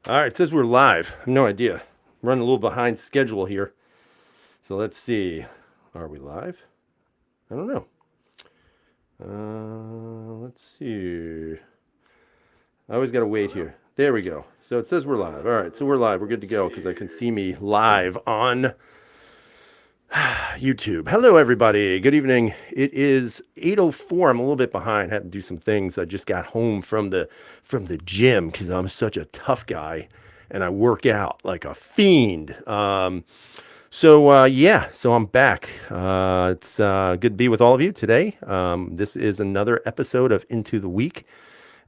All right, it says we're live. I have no idea. I'm running a little behind schedule here. So let's see. Are we live? I don't know. Let's see. I always got to wait here. There we go. So it says we're live. All right, so we're live. We're good to go because I can see me live on YouTube. Hello, everybody. Good evening. It is 8:04. I'm a little bit behind. Had to do some things. I just got home from the gym because I'm such a tough guy and I work out like a fiend. So I'm back. It's good to be with all of you today. This is another episode of Into the Week,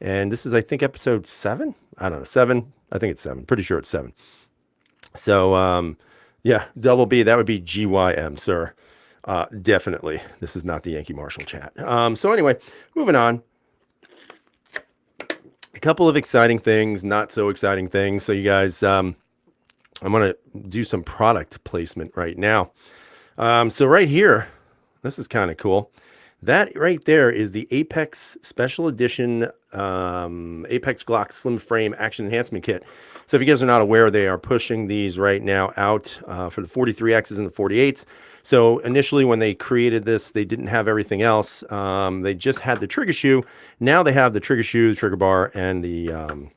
and this is, I think, episode 7. I don't know, 7. I think it's 7. Pretty sure it's 7. So, yeah, double B, that would be GYM, sir. Definitely. This is not the Yankee Marshall chat. So anyway, moving on. A couple of exciting things, not so exciting things. So you guys, I'm going to do some product placement right now. So right here, this is kind of cool. That right there is the Apex Special Edition Apex Glock Slim Frame Action Enhancement Kit. So if you guys are not aware, they are pushing these right now out for the 43Xs and the 48s. So initially when they created this, they didn't have everything else. They just had the trigger shoe. Now they have the trigger shoe, the trigger bar, and the... oh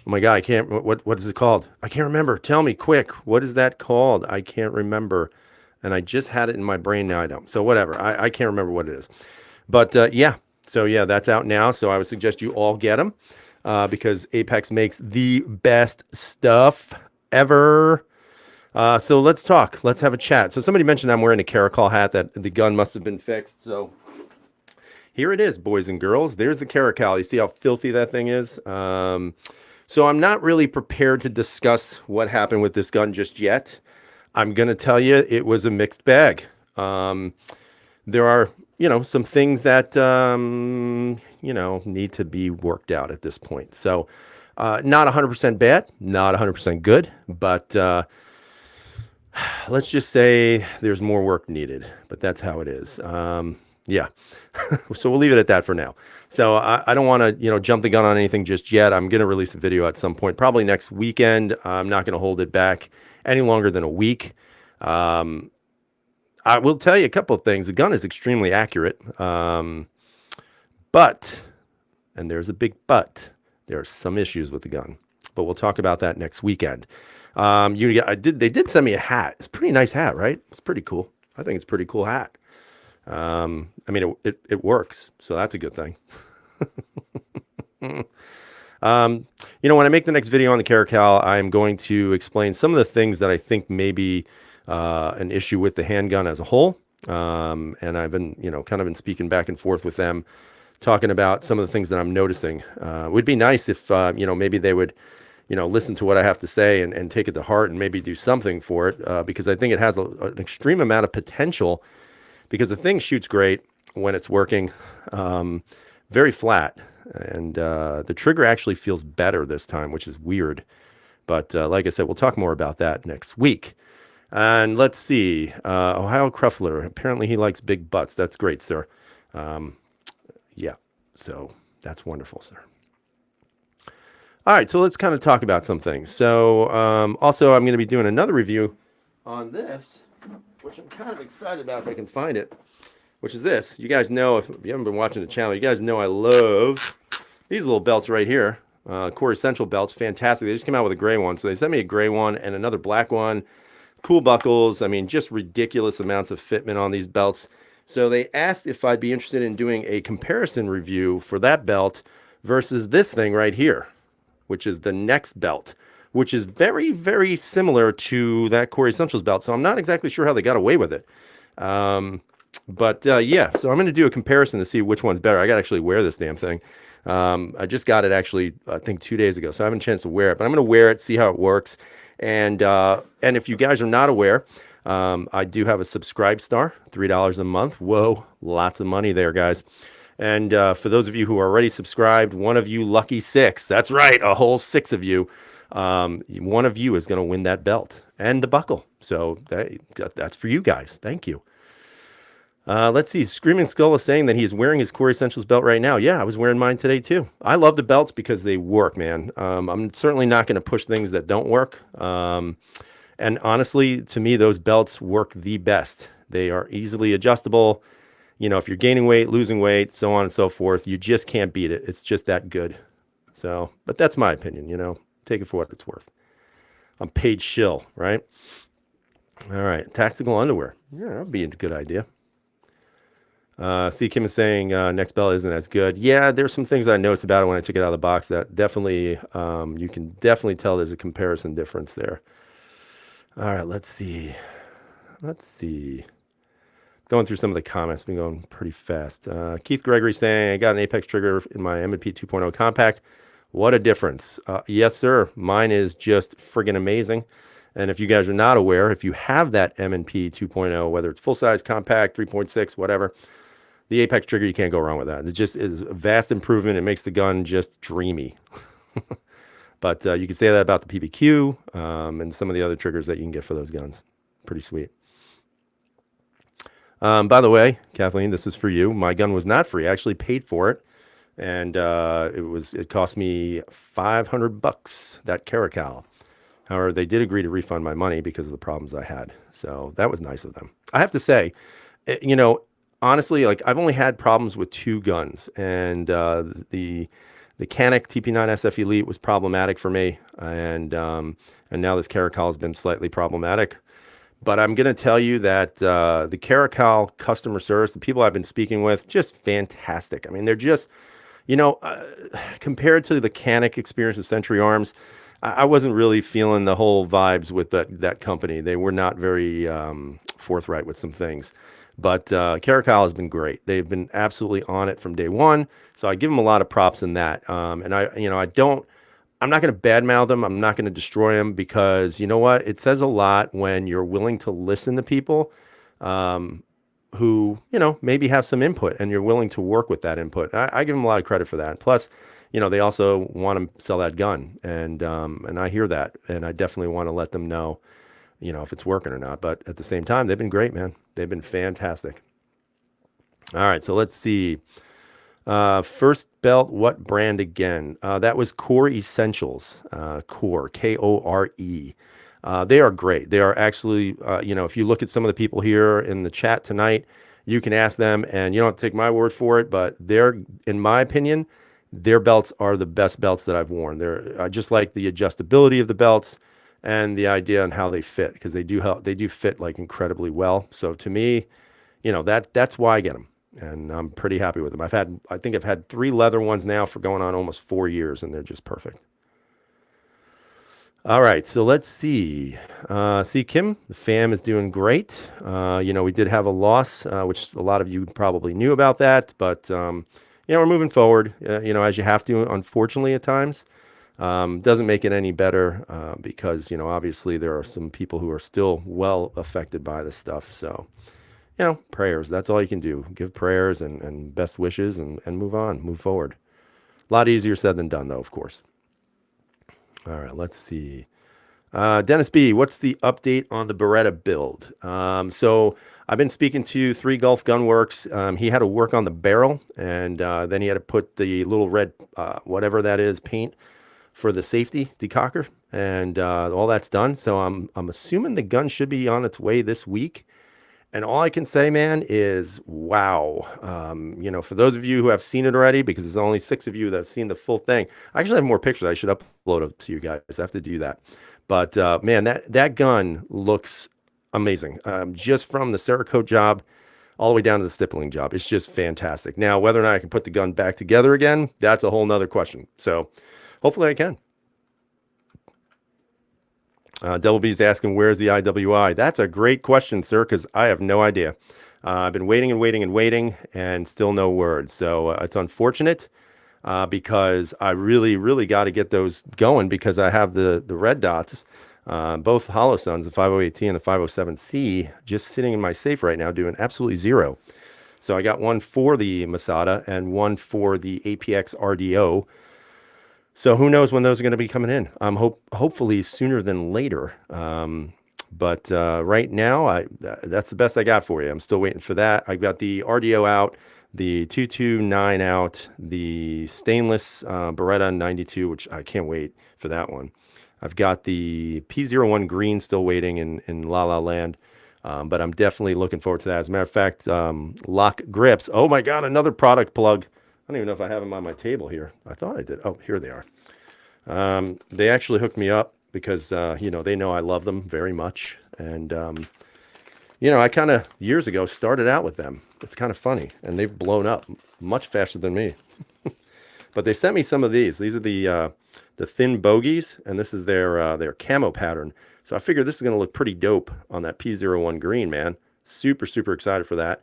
my God, I can't... What is it called? I can't remember. Tell me, quick. What is that called? I can't remember. And I just had it in my brain. Now I don't. So whatever. I can't remember what it is. But yeah. So yeah, that's out now. So I would suggest you all get them because Apex makes the best stuff ever. So let's talk. Let's have a chat. So somebody mentioned I'm wearing a Caracol hat, that the gun must have been fixed. So here it is, boys and girls. There's the Caracol. You see how filthy that thing is? So I'm not really prepared to discuss what happened with this gun just yet. I'm going to tell you it was a mixed bag. There are, some things that, need to be worked out at this point. So not 100% bad, not 100% good, but let's just say there's more work needed, but that's how it is. Yeah. So we'll leave it at that for now. So I don't want to, jump the gun on anything just yet. I'm going to release a video at some point, probably next weekend. I'm not going to hold it back any longer than a week. I will tell you a couple of things. The gun is extremely accurate. But, and there's a big but, there are some issues with the gun, but we'll talk about that next weekend. They did send me a hat. It's a pretty nice hat, right? It's pretty cool. I think it's a pretty cool hat. It works, so that's a good thing. When I make the next video on the Caracal, I'm going to explain some of the things that I think may be an issue with the handgun as a whole. And I've been, kind of been speaking back and forth with them, talking about some of the things that I'm noticing. It would be nice if, maybe they would, listen to what I have to say and take it to heart and maybe do something for it, because I think it has an extreme amount of potential, because the thing shoots great when it's working, very flat. And the trigger actually feels better this time, which is weird. But like I said, we'll talk more about that next week. And let's see. Ohio Cruffler. Apparently he likes big butts. That's great, sir. Yeah. So that's wonderful, sir. All right. So let's kind of talk about some things. So also, I'm going to be doing another review on this, which I'm kind of excited about if I can find it, which is this. You guys know, if you haven't been watching the channel, you guys know I love these little belts right here. Core Essential belts, fantastic. They just came out with a gray one. So they sent me a gray one and another black one. Cool buckles. I mean, just ridiculous amounts of fitment on these belts. So they asked if I'd be interested in doing a comparison review for that belt versus this thing right here, which is the Next belt, which is very, very similar to that Core Essentials belt. So I'm not exactly sure how they got away with it. Yeah, so I'm going to do a comparison to see which one's better. I got to actually wear this damn thing. I just got it actually, I think 2 days ago, so I haven't a chance to wear it, but I'm going to wear it, see how it works. And if you guys are not aware, I do have a Subscribe Star, $3 a month. Whoa, lots of money there, guys. And for those of you who are already subscribed, one of you lucky 6, that's right, a whole 6 of you, one of you is going to win that belt and the buckle. So that's for you guys. Thank you. Let's see. Screaming Skull is saying that he's wearing his Core Essentials belt right now. Yeah, I was wearing mine today too. I love the belts because they work, man. I'm certainly not going to push things that don't work. And honestly, to me, those belts work the best. They are easily adjustable. You know, if you're gaining weight, losing weight, so on and so forth, you just can't beat it. It's just that good. So, but that's my opinion, you know, take it for what it's worth. I'm paid shill, right? All right. Tactical underwear. Yeah, that'd be a good idea. See, Kim is saying next belt isn't as good. Yeah, there's some things I noticed about it when I took it out of the box that definitely, you can definitely tell there's a comparison difference there. All right, let's see. Let's see. Going through some of the comments, been going pretty fast. Keith Gregory saying, I got an Apex trigger in my M&P 2.0 compact. What a difference. Yes, sir. Mine is just friggin' amazing. And if you guys are not aware, if you have that M&P 2.0, whether it's full-size, compact, 3.6, whatever, the Apex trigger, you can't go wrong with that. It just is a vast improvement. It makes the gun just dreamy. But you can say that about the PBQ and some of the other triggers that you can get for those guns. Pretty sweet. By the way, Kathleen, this is for you. My gun was not free. I actually paid for it, and it cost me $500, that Caracal. However, they did agree to refund my money because of the problems I had. So that was nice of them. I have to say, you know, honestly, like I've only had problems with two guns, and the Canik TP9 SF Elite was problematic for me, and now this Caracal has been slightly problematic. But I'm going to tell you that the Caracal customer service, the people I've been speaking with, just fantastic. I mean, they're just, you know, compared to the Canik experience with Century Arms, I wasn't really feeling the whole vibes with that company. They were not very forthright with some things. But Caracal has been great. They've been absolutely on it from day one. So I give them a lot of props in that. And I'm not going to badmouth them. I'm not going to destroy them because you know what? It says a lot when you're willing to listen to people who, you know, maybe have some input and you're willing to work with that input. I give them a lot of credit for that. Plus, you know, they also want to sell that gun, and I hear that, and I definitely want to let them know, you know, if it's working or not. But at the same time, they've been great, man. They've been fantastic. All right, so let's see. First belt, what brand again? That was Core Essentials. Core, Kore. They are great. They are actually, you know, if you look at some of the people here in the chat tonight, you can ask them, and you don't have to take my word for it, but they're, in my opinion, their belts are the best belts that I've worn. I just like the adjustability of the belts and the idea on how they fit, because they do fit like incredibly well. So to me, you know, that's why I get them, and I'm pretty happy with them. I think I've had 3 leather ones now for going on almost 4 years, and they're just perfect. All right, so let's see. See, Kim, the fam is doing great. You know, we did have a loss, which a lot of you probably knew about that, but you know, we're moving forward. You know, as you have to, unfortunately, at times. Doesn't make it any better because, you know, obviously there are some people who are still well affected by this stuff. So, you know, prayers. That's all you can do. Give prayers and best wishes and move on, move forward. A lot easier said than done, though, of course. All right, let's see. Dennis B, what's the update on the Beretta build? So I've been speaking to 3 Gulf Gunworks. He had to work on the barrel, and then he had to put the little red, whatever that is, paint for the safety decocker, and all that's done. So I'm assuming the gun should be on its way this week. And all I can say, man, is wow. You know, for those of you who have seen it already, because there's only 6 of you that have seen the full thing. I actually have more pictures. I should upload them to you guys. I have to do that. But man, that gun looks amazing. Just from the Cerakote job all the way down to the stippling job. It's just fantastic. Now, whether or not I can put the gun back together again, that's a whole nother question. So hopefully I can. Double B's asking, where's the IWI? That's a great question, sir, because I have no idea. I've been waiting and waiting and waiting, and still no word. So it's unfortunate because I really, really got to get those going, because I have the red dots, both Holosuns, the 508T and the 507C, just sitting in my safe right now doing absolutely zero. So I got one for the Masada and one for the APX RDO. So who knows when those are going to be coming in? Hopefully sooner than later. But right now, that's the best I got for you. I'm still waiting for that. I got the RDO out, the 229 out, the stainless Beretta 92, which I can't wait for that one. I've got the P01 green still waiting in La La Land. But I'm definitely looking forward to that. As a matter of fact, Lock Grips. Oh my God, another product plug. I don't even know if I have them on my table here. I thought I did. Oh, here they are. They actually hooked me up because, they know I love them very much. And, I kind of years ago started out with them. It's kind of funny. And they've blown up much faster than me. But they sent me some of these. These are the thin bogies, and this is their camo pattern. So I figured this is going to look pretty dope on that P01 green, man. Super, super excited for that.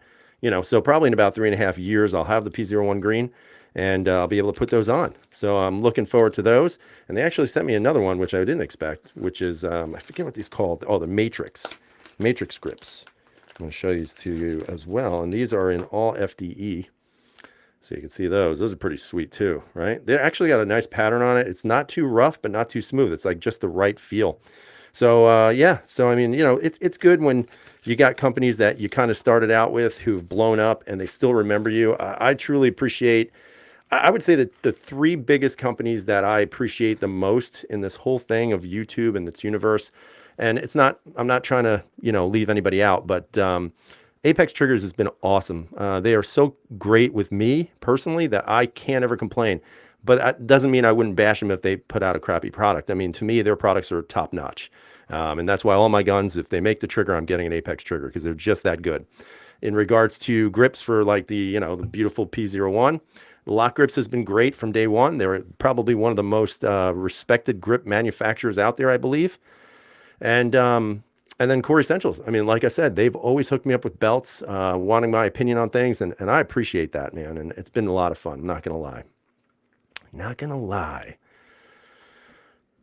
So probably in about 3.5 years, I'll have the P01 green, and I'll be able to put those on. So I'm looking forward to those. And they actually sent me another one, which I didn't expect, which is, I forget what these called. Oh, the Matrix grips. I'm going to show these to you as well. And these are in all FDE. So you can see those. Those are pretty sweet too, right? They actually got a nice pattern on it. It's not too rough, but not too smooth. It's like just the right feel. So yeah. So I mean, it's good when you got companies that you kind of started out with who've blown up and they still remember you. I truly appreciate. I would say that the three biggest companies that I appreciate the most in this whole thing of YouTube and its universe, and I'm not trying to leave anybody out, but Apex Triggers has been awesome. They are so great with me personally that I can't ever complain. But that doesn't mean I wouldn't bash them if they put out a crappy product. I mean, to me, their products are top notch. And that's why all my guns, if they make the trigger, I'm getting an Apex trigger because they're just that good. In regards to grips for like the beautiful P01, Lock Grips has been great from day one. They're probably one of the most respected grip manufacturers out there, I believe. And then Core Essentials. I mean, like I said, they've always hooked me up with belts, wanting my opinion on things. And I appreciate that, man. And it's been a lot of fun. I'm not going to lie. Not going to lie.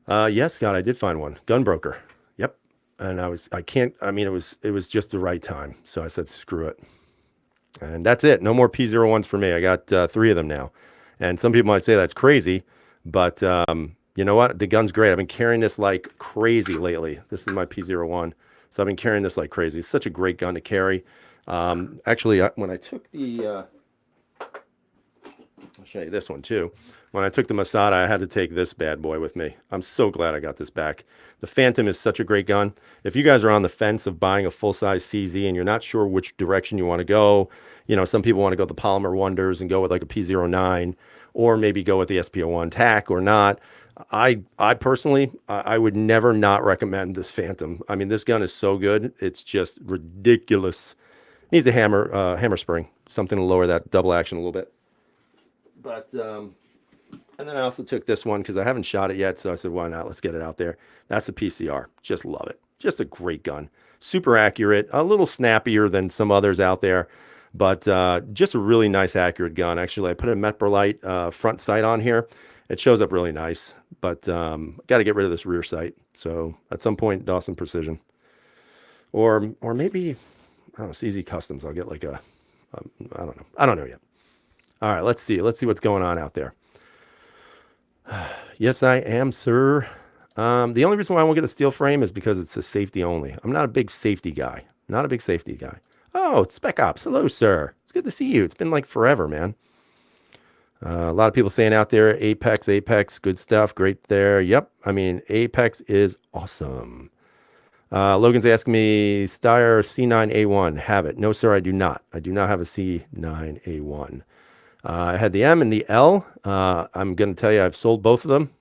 Yes, Scott, I did find one. Gunbroker. Yep. And it was just the right time. So I said, screw it. And that's it. No more P01s for me. I got 3 of them now. And some people might say that's crazy, but you know what? The gun's great. I've been carrying this like crazy lately. This is my P01. So I've been carrying this like crazy. It's such a great gun to carry. Actually, when I took the, I'll show you this one too. When I took the Masada, I had to take this bad boy with me. I'm so glad I got this back. The Phantom is such a great gun. If you guys are on the fence of buying a full-size CZ and you're not sure which direction you want to go, some people want to go the Polymer Wonders and go with like a P09, or maybe go with the SP01 TAC or not. I personally, I would never not recommend this Phantom. I mean, this gun is so good. It's just ridiculous. Needs a hammer spring, something to lower that double action a little bit. But, and then I also took this one because I haven't shot it yet. So I said, why not? Let's get it out there. That's a PCR. Just love it. Just a great gun. Super accurate, a little snappier than some others out there, but just a really nice, accurate gun. Actually, I put a Metbrolite front sight on here. It shows up really nice, but got to get rid of this rear sight. So at some point, Dawson Precision. Or maybe, I don't know, CZ Customs. I'll get like I don't know. I don't know yet. All right, let's see. Let's see what's going on out there. Yes, I am, sir. The only reason why I won't get a steel frame is because it's a safety only. I'm not a big safety guy. Not a big safety guy. Oh, it's Spec Ops. Hello, sir. It's good to see you. It's been like forever, man. A lot of people saying out there, Apex, good stuff. Great there. Yep. I mean, Apex is awesome. Logan's asking me, Steyr C9A1. Have it. No, sir, I do not. I do not have a C9A1. I had the M and the L. I'm going to tell you, I've sold both of them.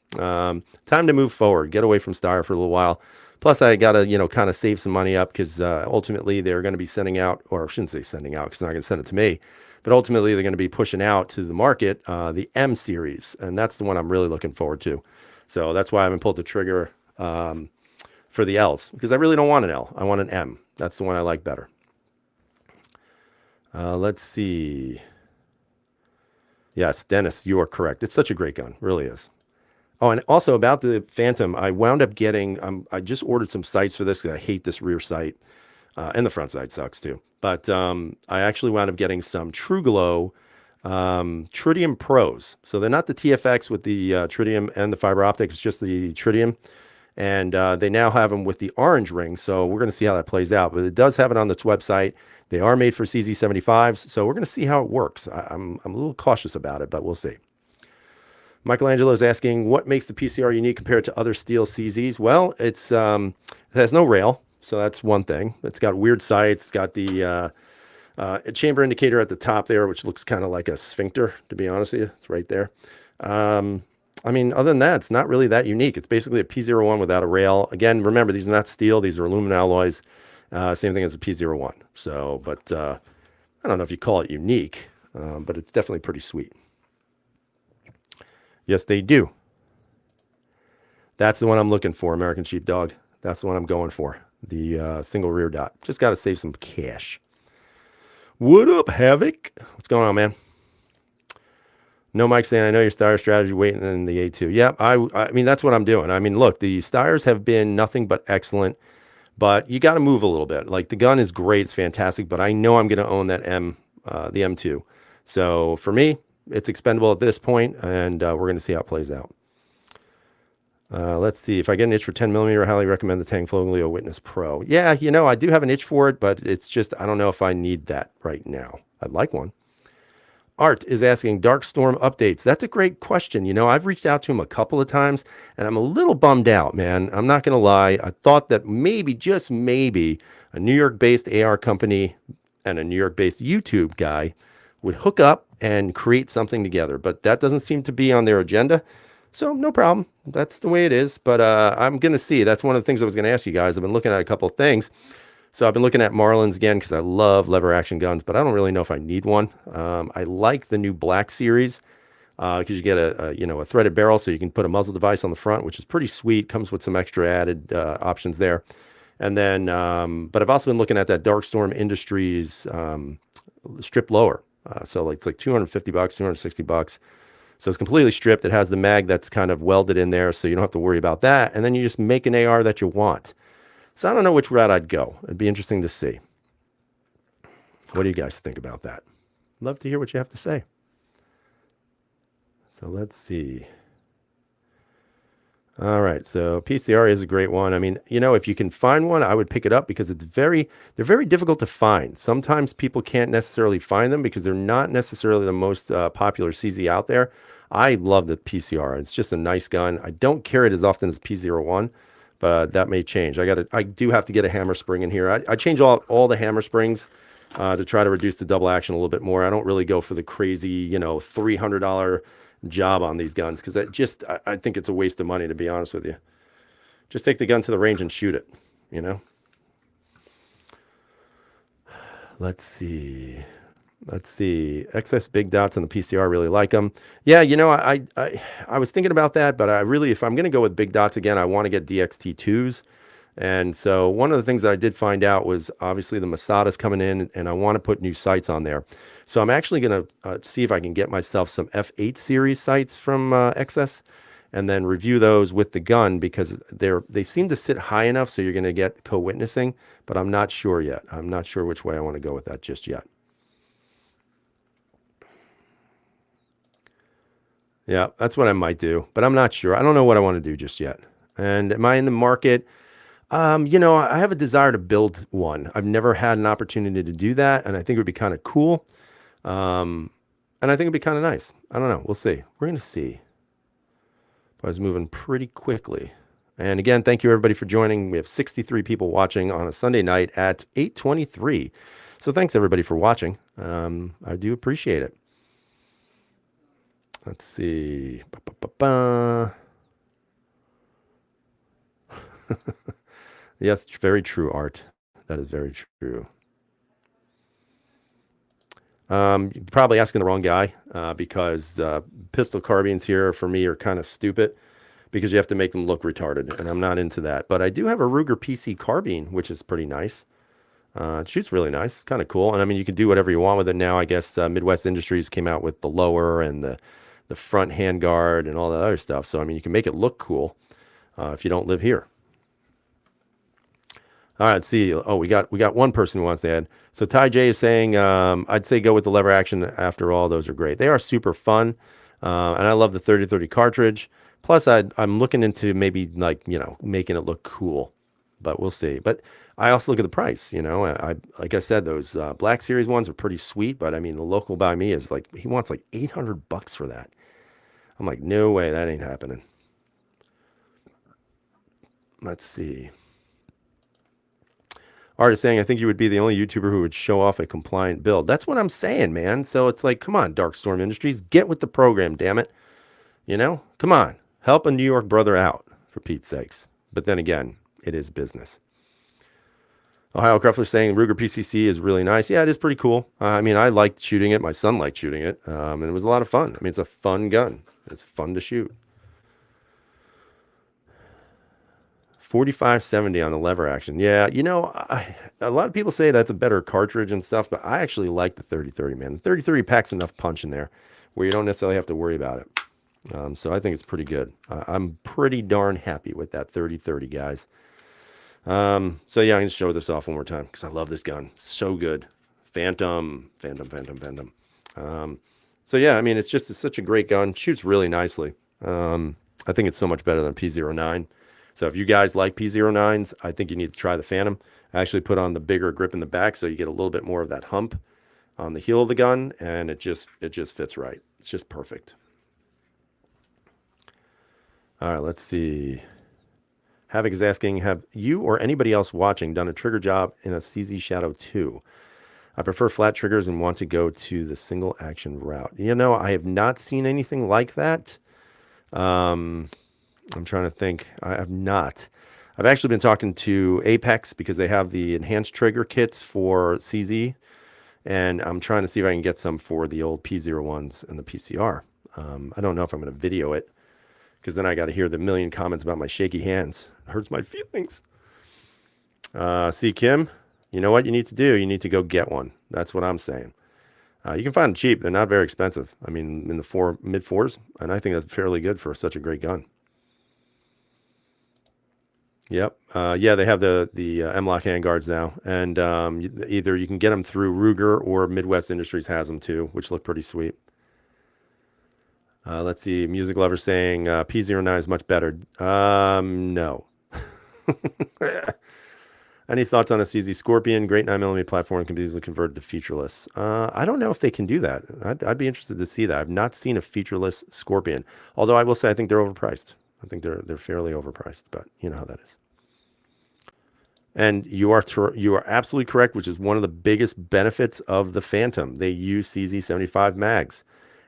Time to move forward, get away from Steyr for a little while. Plus, I got to, kind of save some money up because ultimately they're going to be sending out, or I shouldn't say sending out because they're not going to send it to me, but ultimately they're going to be pushing out to the market the M series, and that's the one I'm really looking forward to. So that's why I haven't pulled the trigger for the L's, because I really don't want an L. I want an M. That's the one I like better. Let's see. Yes, Dennis, you are correct. It's such a great gun. Really is. Oh, and also about the Phantom, I wound up getting, I just ordered some sights for this because I hate this rear sight. And the front sight sucks too. But I actually wound up getting some TrueGlow Tritium Pros. So they're not the TFX with the tritium and the fiber optic. It's just the tritium. And they now have them with the orange ring. So we're going to see how that plays out. But it does have it on its website. They are made for CZ75s. So we're going to see how it works. I'm a little cautious about it, but we'll see. Michelangelo is asking, what makes the PCR unique compared to other steel CZs? Well, it has no rail. So that's one thing. It's got weird sights. It's got the chamber indicator at the top there, which looks kind of like a sphincter, to be honest with you. It's right there. I mean, other than that, it's not really that unique. It's basically a P01 without a rail. Again, remember, these are not steel. These are aluminum alloys. Same thing as a P01. So, but I don't know if you call it unique, but it's definitely pretty sweet. Yes, they do. That's the one I'm looking for, American Sheepdog. That's the one I'm going for. The single rear dot. Just got to save some cash. What up, Havoc? What's going on, man? No, Mike saying, I know your Steyr strategy waiting in the A2. Yeah, I mean, that's what I'm doing. I mean, look, the Steyrs have been nothing but excellent, but you got to move a little bit. Like, the gun is great. It's fantastic, but I know I'm going to own that the M2. So for me, it's expendable at this point, and we're going to see how it plays out. Let's see. If I get an itch for 10 millimeter, I highly recommend the Tanfoglio Witness Pro. Yeah, you know, I do have an itch for it, but it's just, I don't know if I need that right now. I'd like one. Art is asking Darkstorm updates. That's a great question. You know, I've reached out to him a couple of times, and I'm a little bummed out, man. I'm not going to lie. I thought that maybe, just maybe, a New York-based AR company and a New York-based YouTube guy would hook up and create something together, but that doesn't seem to be on their agenda. So no problem. That's the way it is. But I'm going to see. That's one of the things I was going to ask you guys. I've been looking at a couple of things. So I've been looking at Marlins again because I love lever action guns, but I don't really know if I need one. I like the new Black Series because you get a threaded barrel, so you can put a muzzle device on the front, which is pretty sweet. Comes with some extra added options there. And then, but I've also been looking at that Darkstorm Industries strip lower. So it's like $250, $260. So it's completely stripped. It has the mag that's kind of welded in there, so you don't have to worry about that. And then you just make an AR that you want. So I don't know which route I'd go. It'd be interesting to see. What do you guys think about that? Love to hear what you have to say. So let's see. All right, so PCR is a great one. I mean, you know, if you can find one, I would pick it up because they're very difficult to find. Sometimes people can't necessarily find them because they're not necessarily the most popular CZ out there. I love the PCR. It's just a nice gun. I don't carry it as often as P01, but that may change. I do have to get a hammer spring in here. I change all the hammer springs to try to reduce the double action a little bit more. I don't really go for the crazy, you know, $300 job on these guns because I think it's a waste of money, to be honest with you. Just take the gun to the range and shoot it, you know. Let's see. XS big dots on the PCR, really like them. Yeah, you know, I was thinking about that, but if I'm going to go with big dots again, I want to get DXT2s. And so one of the things that I did find out was obviously the Masada's coming in, and I want to put new sights on there. So I'm actually going to see if I can get myself some F8 series sights from XS and then review those with the gun because they seem to sit high enough so you're going to get co-witnessing, but I'm not sure yet. I'm not sure which way I want to go with that just yet. Yeah, that's what I might do, but I'm not sure. I don't know what I want to do just yet. And am I in the market? You know, I have a desire to build one. I've never had an opportunity to do that, and I think it would be kind of cool. And I think it'd be kind of nice. I don't know. We'll see. We're going to see. But I was moving pretty quickly. And again, thank you everybody for joining. We have 63 people watching on a Sunday night at 8:23. So thanks everybody for watching. I do appreciate it. Let's see. Yes, very true, Art. That is very true. You're probably asking the wrong guy because pistol carbines here for me are kind of stupid because you have to make them look retarded, and I'm not into that. But I do have a Ruger PC carbine, which is pretty nice. It shoots really nice. It's kind of cool. And I mean, you can do whatever you want with it now. I guess Midwest Industries came out with the lower and the front handguard and all that other stuff. So, I mean, you can make it look cool if you don't live here. All right, let's see. Oh, we got one person who wants to add. So Ty J is saying, I'd say go with the lever action. After all, those are great. They are super fun. And I love the 30-30 cartridge. Plus, I'm looking into maybe like, making it look cool, but we'll see. But I also look at the price. I like I said, those Black Series ones are pretty sweet, but I mean, the local by me is like he wants like $800 for that. I'm like, no way, that ain't happening. Let's see. Artist saying, I think you would be the only YouTuber who would show off a compliant build. That's what I'm saying, man. So it's like, come on, Darkstorm Industries, get with the program, damn it. Come on, help a New York brother out, for Pete's sakes. But then again, it is business. Ohio Cruffler saying Ruger PCC is really nice. Yeah, it is pretty cool. I mean, I liked shooting it. My son liked shooting it, and it was a lot of fun. I mean, it's a fun gun. It's fun to shoot. 4570 on the lever action. Yeah, a lot of people say that's a better cartridge and stuff, but I actually like the 3030, man. The 3030 packs enough punch in there where you don't necessarily have to worry about it. So I think it's pretty good. I'm pretty darn happy with that 3030, guys. So yeah, I'm going to show this off one more time because I love this gun. So good. Phantom. So yeah, I mean, it's such a great gun. Shoots really nicely. I think it's so much better than P09. So if you guys like P09s, I think you need to try the Phantom. I actually put on the bigger grip in the back so you get a little bit more of that hump on the heel of the gun, and it just fits right. It's just perfect. All right, let's see. Havoc is asking, have you or anybody else watching done a trigger job in a CZ Shadow 2? I prefer flat triggers and want to go to the single action route. I have not seen anything like that. I'm trying to think. I have not. I've actually been talking to Apex because they have the enhanced trigger kits for CZ, and I'm trying to see if I can get some for the old P01s and the PCR. I don't know if I'm going to video it because then I got to hear the million comments about my shaky hands. It hurts my feelings. See, Kim, you know what you need to do? You need to go get one. That's what I'm saying. You can find them cheap. They're not very expensive. I mean, in the mid fours, and I think that's fairly good for such a great gun. Yep. Yeah, they have the M-LOK handguards now, and either you can get them through Ruger or Midwest Industries has them too, which look pretty sweet. Let's see. Music Lover saying P09 is much better. No. Any thoughts on a CZ Scorpion? Great 9mm platform can be easily converted to featureless. I don't know if they can do that. I'd be interested to see that. I've not seen a featureless Scorpion, although I will say I think they're overpriced. I think they're fairly overpriced, but you know how that is. And you are absolutely correct, which is one of the biggest benefits of the Phantom. They use CZ75 mags,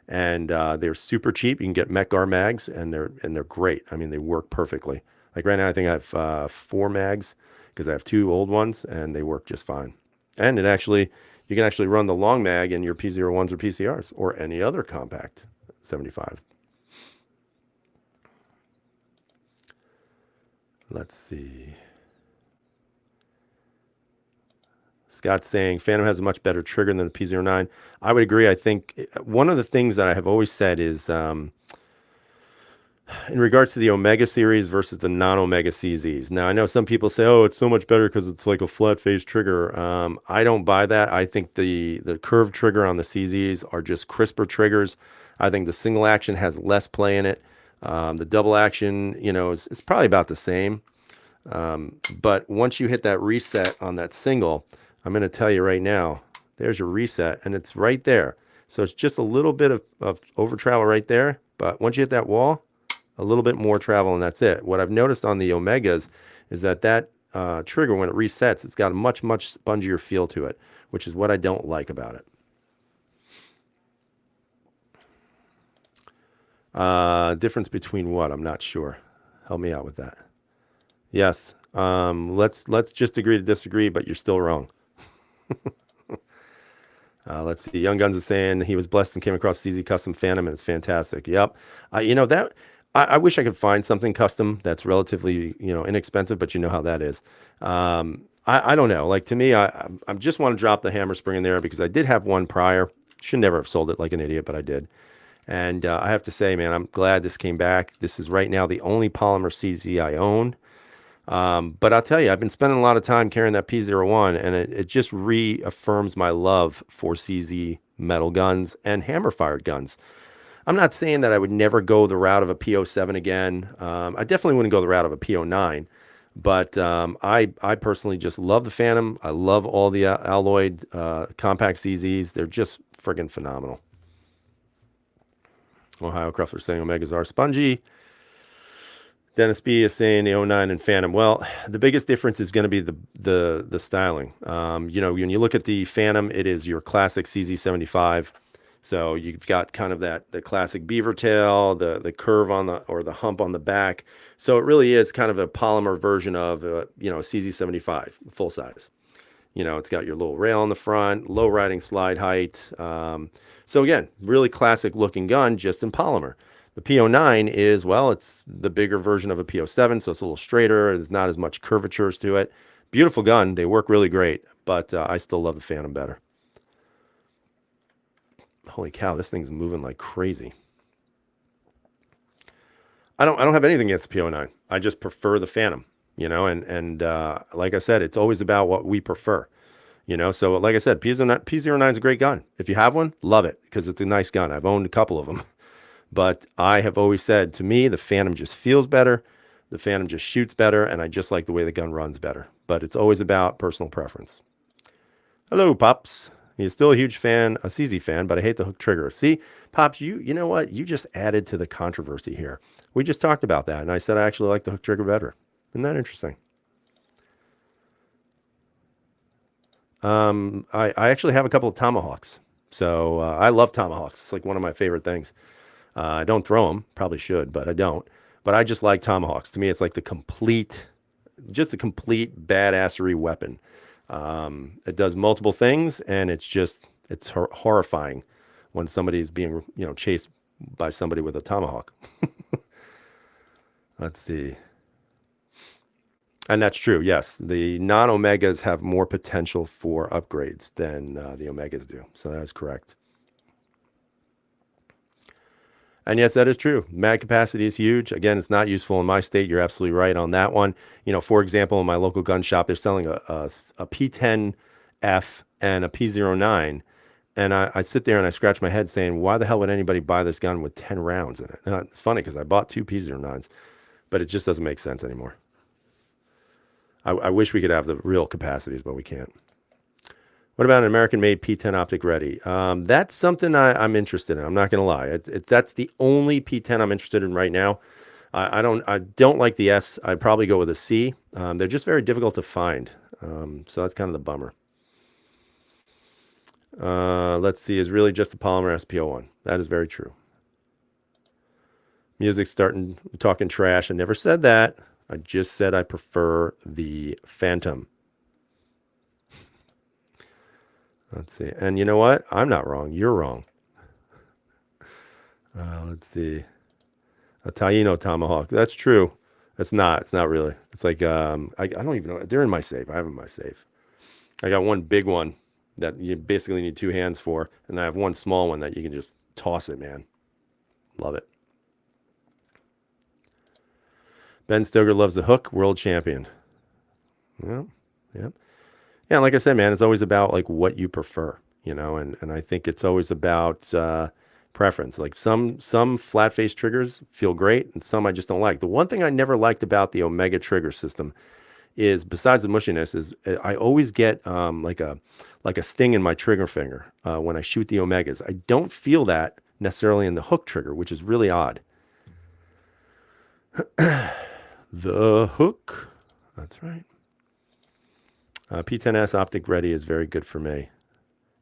and they're super cheap. You can get Mech-Gar mags, and they're great. I mean, they work perfectly. Like right now, I think I have 4 mags because I have 2 old ones, and they work just fine. And you can actually run the long mag in your P01s or PCRs or any other compact 75. Let's see. Scott's saying Phantom has a much better trigger than the P09. I would agree. I think one of the things that I have always said is in regards to the Omega series versus the non-Omega CZs. Now, I know some people say, oh, it's so much better because it's like a flat face trigger. I don't buy that. I think the curved trigger on the CZs are just crisper triggers. I think the single action has less play in it. The double action, is probably about the same. But once you hit that reset on that single, I'm going to tell you right now, there's your reset, and it's right there. So it's just a little bit of over travel right there. But once you hit that wall, a little bit more travel, and that's it. What I've noticed on the Omegas is that trigger, when it resets, it's got a much, much spongier feel to it, which is what I don't like about it. Difference between what? I'm not sure. Help me out with that. Yes. Let's just agree to disagree, but you're still wrong. Let's see. Young Guns is saying he was blessed and came across CZ Custom Phantom, and it's fantastic. Yep. I wish I could find something custom that's relatively inexpensive, but you know how that is. I don't know. Like, to me, I just want to drop the hammer spring in there because I did have one prior. Should never have sold it like an idiot, but I did. And I have to say, man, I'm glad this came back. This is right now the only polymer CZ I own. But I'll tell you, I've been spending a lot of time carrying that P01, and it just reaffirms my love for CZ metal guns and hammer-fired guns. I'm not saying that I would never go the route of a P07 again. I definitely wouldn't go the route of a P09, but I personally just love the Phantom. I love all the alloyed compact CZs. They're just friggin' phenomenal. Ohio Cruffler saying Omegas are spongy. Dennis B is saying the 09 and Phantom. Well, the biggest difference is going to be the styling. You know, when you look at the Phantom, it is your classic CZ75. So you've got kind of the classic beaver tail, the curve on the hump on the back. So it really is kind of a polymer version of you know, a CZ75 full size. You know, it's got your little rail on the front, low riding slide height. So again, really classic looking gun, just in polymer. The P09 is, well, it's the bigger version of a P07, so it's a little straighter. There's not as much curvatures to it. Beautiful gun. They work really great, but I still love the Phantom better. Holy cow, this thing's moving like crazy. I don't have anything against P09. I just prefer the Phantom, you know, and like I said, it's always about what we prefer. You know, so like I said, P09 is a great gun. If you have one, love it because it's a nice gun. I've owned a couple of them. But I have always said, to me, the Phantom just feels better. The Phantom just shoots better, and I just like the way the gun runs better. But it's always about personal preference. Hello, Pops. He's still a huge fan, a CZ fan, but I hate the hook trigger. See, Pops, you know what? You just added to the controversy here. We just talked about that, and I said I actually like the hook trigger better. Isn't that interesting? I actually have a couple of Tomahawks. So I love Tomahawks. It's like one of my favorite things. I don't throw them, probably should, but I don't. But I just like Tomahawks. To me, it's like just a complete badassery weapon. It does multiple things, and it's horrifying when somebody is being, you know, chased by somebody with a tomahawk. Let's see. And that's true. Yes, the non-Omegas have more potential for upgrades than the Omegas do. So that is correct. And yes, that is true. Mag capacity is huge. Again, it's not useful in my state. You're absolutely right on that one. You know, for example, in my local gun shop, they're selling a P10F and a P09. And I sit there and I scratch my head saying, why the hell would anybody buy this gun with 10 rounds in it? And it's funny because I bought two P09s, but it just doesn't make sense anymore. I wish we could have the real capacities, but we can't. What about an American-made P10 optic ready? That's something I'm interested in. I'm not going to lie. That's the only P10 I'm interested in right now. I don't like the S. I'd probably go with a C. They're just very difficult to find. So that's kind of the bummer. Let's see. Is really just a polymer SP01. That is very true. Music's talking trash. I never said that. I just said I prefer the Phantom. Let's see. And you know what? I'm not wrong. You're wrong. Let's see. A Taino Tomahawk. That's true. It's not. It's not really. It's like, I don't even know. They're in my safe. I have them in my safe. I got one big one that you basically need two hands for. And I have one small one that you can just toss it, man. Love it. Ben Stoker loves the hook. World champion. Well, yeah. Yeah, like I said, man, it's always about like what you prefer, you know, and I think it's always about preference. Like some flat face triggers feel great, and some I just don't like. The one thing I never liked about the Omega trigger system is, besides the mushiness, is I always get like a sting in my trigger finger when I shoot the Omegas. I don't feel that necessarily in the hook trigger, which is really odd. The hook. That's right. P10S optic ready is very good for me.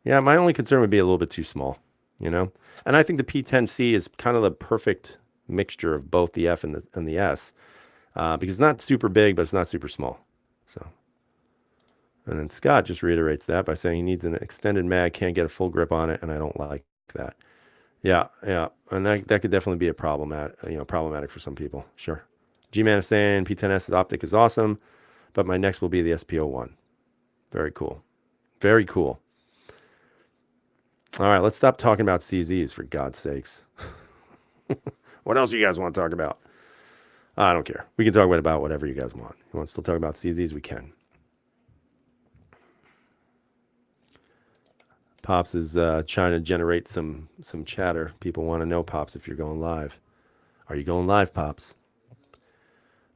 Yeah, my only concern would be a little bit too small, you know? And I think the P10C is kind of the perfect mixture of both the F and the S, because it's not super big, but it's not super small. So, and then Scott just reiterates that by saying he needs an extended mag, can't get a full grip on it, and I don't like that. Yeah, and that could definitely be a problematic for some people. Sure. G-Man is saying P10S optic is awesome, but my next will be the SP01. Very cool. Very cool. All right, let's stop talking about CZs, for God's sakes. What else do you guys want to talk about? I don't care. We can talk about whatever you guys want. You want to still talk about CZs? We can. Pops is trying to generate some chatter. People want to know, Pops, if you're going live. Are you going live, Pops?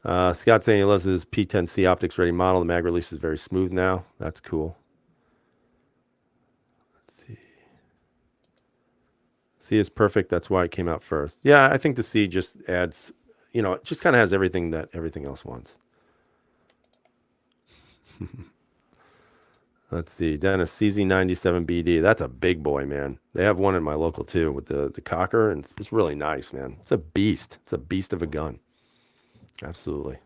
Scott saying he loves his P10C optics ready model. The mag release is very smooth now. That's cool. Let's see. C is perfect. That's why it came out first. Yeah, I think the C just adds, it just kind of has everything that everything else wants. Let's see. Dennis, CZ97BD. That's a big boy, man. They have one in my local too with the cocker, and it's really nice, man. It's a beast. It's a beast of a gun. Absolutely.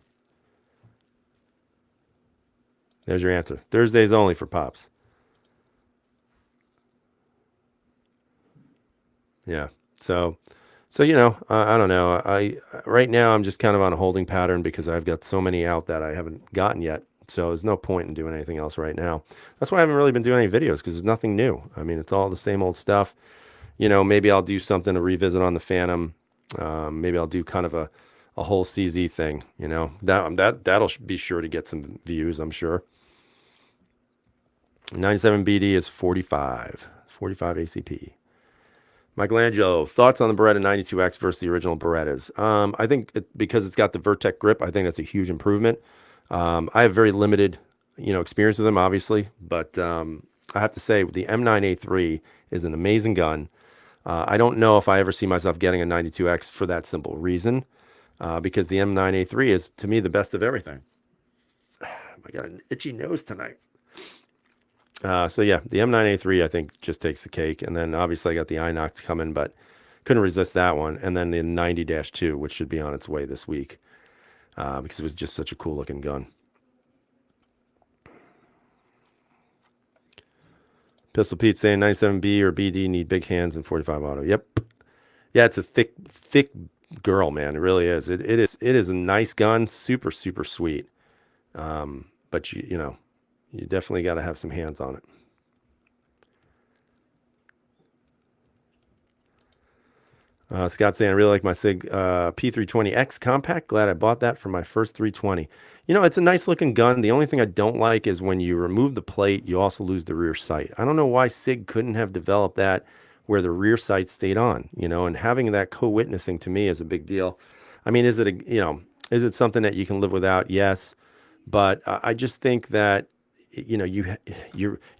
There's your answer. Thursdays only for Pops. Yeah. So I don't know. I right now I'm just kind of on a holding pattern because I've got so many out that I haven't gotten yet. So there's no point in doing anything else right now. That's why I haven't really been doing any videos because there's nothing new. I mean, it's all the same old stuff. Maybe I'll do something to revisit on the Phantom. Maybe I'll do kind of a whole CZ thing. That'll be sure to get some views, I'm sure. 97 BD is 45 ACP. Michelangelo, thoughts on the Beretta 92X versus the original Berettas? I think because it's got the Vertec grip, I think that's a huge improvement. I have very limited, experience with them, obviously, but I have to say the M9A3 is an amazing gun. I don't know if I ever see myself getting a 92X for that simple reason, because the M9A3 is, to me, the best of everything. I got an itchy nose tonight. So yeah, the M9A3 I think just takes the cake, and then obviously I got the Inox coming, but couldn't resist that one, and then the 90-2, which should be on its way this week, because it was just such a cool looking gun. Pistol Pete saying 97B or BD need big hands and 45 auto. Yep. Yeah, it's a thick girl, man. It really is. It is a nice gun, super sweet. But you definitely got to have some hands on it. Scott saying, I really like my SIG P320X compact. Glad I bought that for my first 320. It's a nice looking gun. The only thing I don't like is when you remove the plate, you also lose the rear sight. I don't know why SIG couldn't have developed that where the rear sight stayed on, and having that co-witnessing to me is a big deal. I mean, is it something that you can live without? Yes. But I just think that you're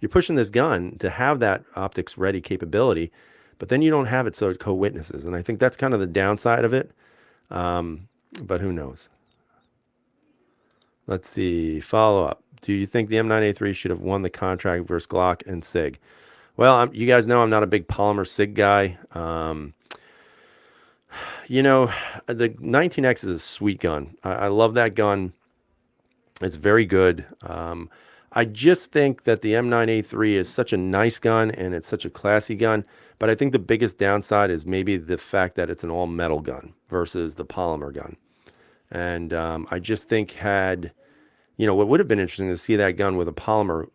pushing this gun to have that optics ready capability, but then you don't have it so it co-witnesses, and I think that's kind of the downside of it. But who knows? Let's see. Follow up. Do you think the M9A3 should have won the contract versus Glock and SIG? Well, you guys know I'm not a big polymer SIG guy. The 19X is a sweet gun. I love that gun. It's very good. I just think that the M9A3 is such a nice gun and it's such a classy gun, but I think the biggest downside is maybe the fact that it's an all metal gun versus the polymer gun. And I just think what would have been interesting to see that gun with a polymer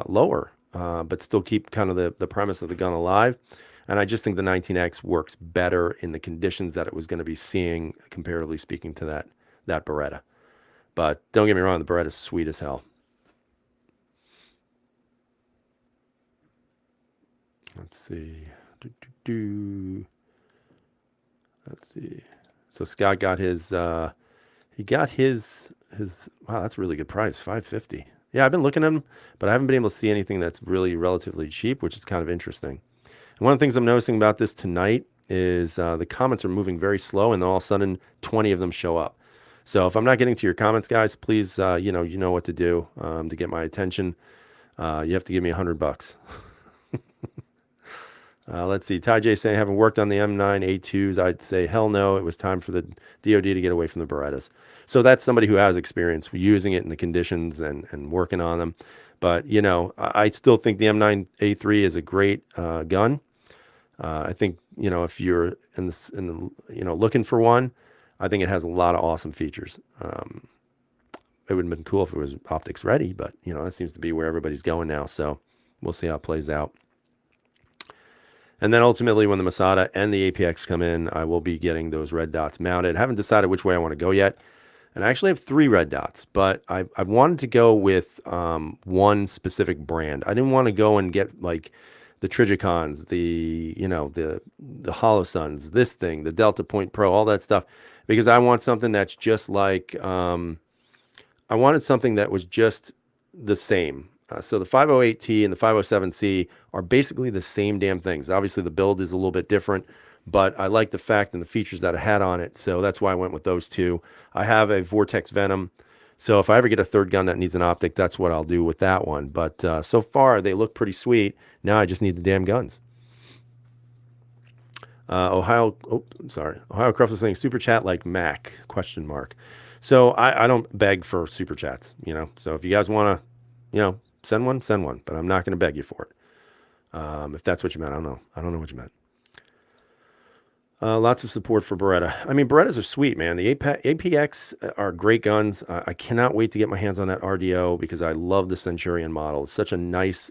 lower, but still keep kind of the premise of the gun alive. And I just think the 19X works better in the conditions that it was going to be seeing, comparatively speaking, to that Beretta. But don't get me wrong, the Beretta is sweet as hell. Let's see. Let's see. So Scott got his. He got his. Wow, that's a really good price, $550. Yeah, I've been looking at them, but I haven't been able to see anything that's really relatively cheap, which is kind of interesting. And one of the things I'm noticing about this tonight is the comments are moving very slow, and then all of a sudden 20 of them show up. So if I'm not getting to your comments, guys, please, you know what to do to get my attention. You have to give me $100. Let's see. Ty J saying, having worked on the M9A2s, I'd say, hell no, it was time for the DOD to get away from the Berettas. So that's somebody who has experience using it in the conditions and working on them. But, I still think the M9A3 is a great gun. I think, if you're looking for one, I think it has a lot of awesome features. It would have been cool if it was optics ready, but, that seems to be where everybody's going now. So we'll see how it plays out. And then ultimately, when the Masada and the APX come in, I will be getting those red dots mounted. I haven't decided which way I want to go yet. And I actually have 3 red dots, but I wanted to go with one specific brand. I didn't want to go and get like the Trigicons, the Holosuns, this thing, the Delta Point Pro, all that stuff, because I want something that's just like I wanted something that was just the same. So the 508T and the 507C are basically the same damn things. Obviously, the build is a little bit different, but I like the fact and the features that it had on it. So that's why I went with those two. I have a Vortex Venom. So if I ever get a third gun that needs an optic, that's what I'll do with that one. But so far, they look pretty sweet. Now I just need the damn guns. Ohio Croft is saying super chat like Mac ? So I don't beg for super chats, So if you guys want to, send one. But I'm not going to beg you for it. If that's what you meant, I don't know. I don't know what you meant. Lots of support for Beretta. I mean, Berettas are sweet, man. The APX are great guns. I cannot wait to get my hands on that RDO because I love the Centurion model. It's such a nice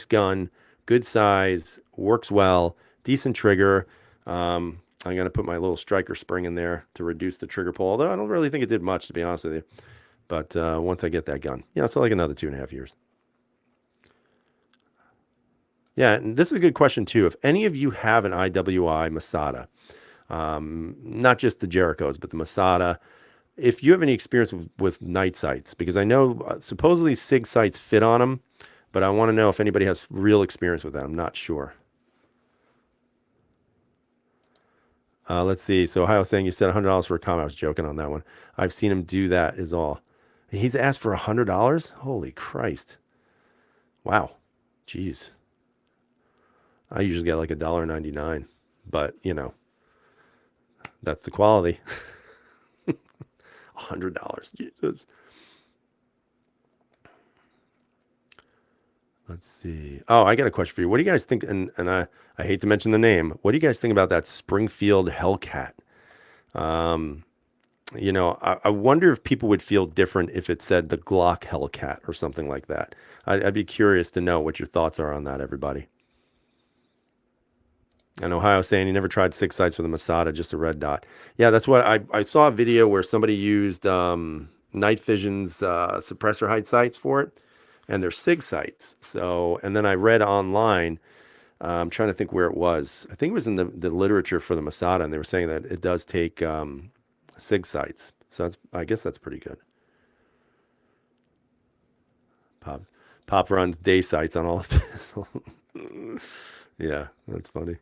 gun, good size, works well, decent trigger. I'm going to put my little striker spring in there to reduce the trigger pull, although I don't really think it did much, to be honest with you. But once I get that gun, it's like another 2.5 years. Yeah, and this is a good question, too. If any of you have an IWI Masada, not just the Jerichos, but the Masada, if you have any experience with night sights, because I know supposedly SIG sights fit on them, but I want to know if anybody has real experience with that. I'm not sure. Let's see. So Ohio saying you said $100 for a comment. I was joking on that one. I've seen him do that is all. He's asked for $100? Holy Christ. Wow. Jeez. I usually get like $1.99, but that's the quality. $100. Jesus. Let's see. Oh, I got a question for you. What do you guys think? And I hate to mention the name. What do you guys think about that Springfield Hellcat? I wonder if people would feel different if it said the Glock Hellcat or something like that. I'd be curious to know what your thoughts are on that, everybody. And Ohio saying he never tried 6 sights with a Masada, just a red dot. Yeah, that's what I saw a video where somebody used Night Vision's suppressor height sights for it, and they're SIG sights. So, and then I read online, I'm trying to think where it was. I think it was in the literature for the Masada, and they were saying that it does take SIG sights. So I guess that's pretty good. Pop runs day sights on all his pistols. Yeah, that's funny.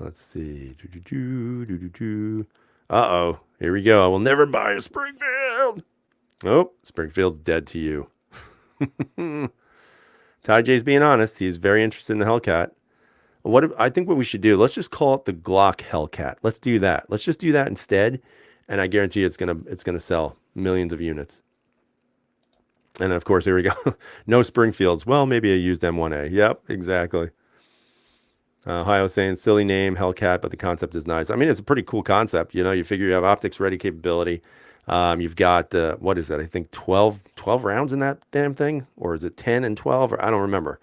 Let's see. Uh-oh. Here we go. I will never buy a Springfield. Oh, Springfield's dead to you. Ty J's being honest. He's very interested in the Hellcat. I think what we should do, let's just call it the Glock Hellcat. Let's do that. Let's just do that instead. And I guarantee you it's gonna sell millions of units. And of course, here we go. No Springfields. Well, maybe a used M1A. Yep, exactly. Ohio saying silly name, Hellcat, but the concept is nice. I mean, it's a pretty cool concept. You figure you have optics ready capability. You've got, what is that? I think 12 rounds in that damn thing, or is it 10 and 12? Or I don't remember,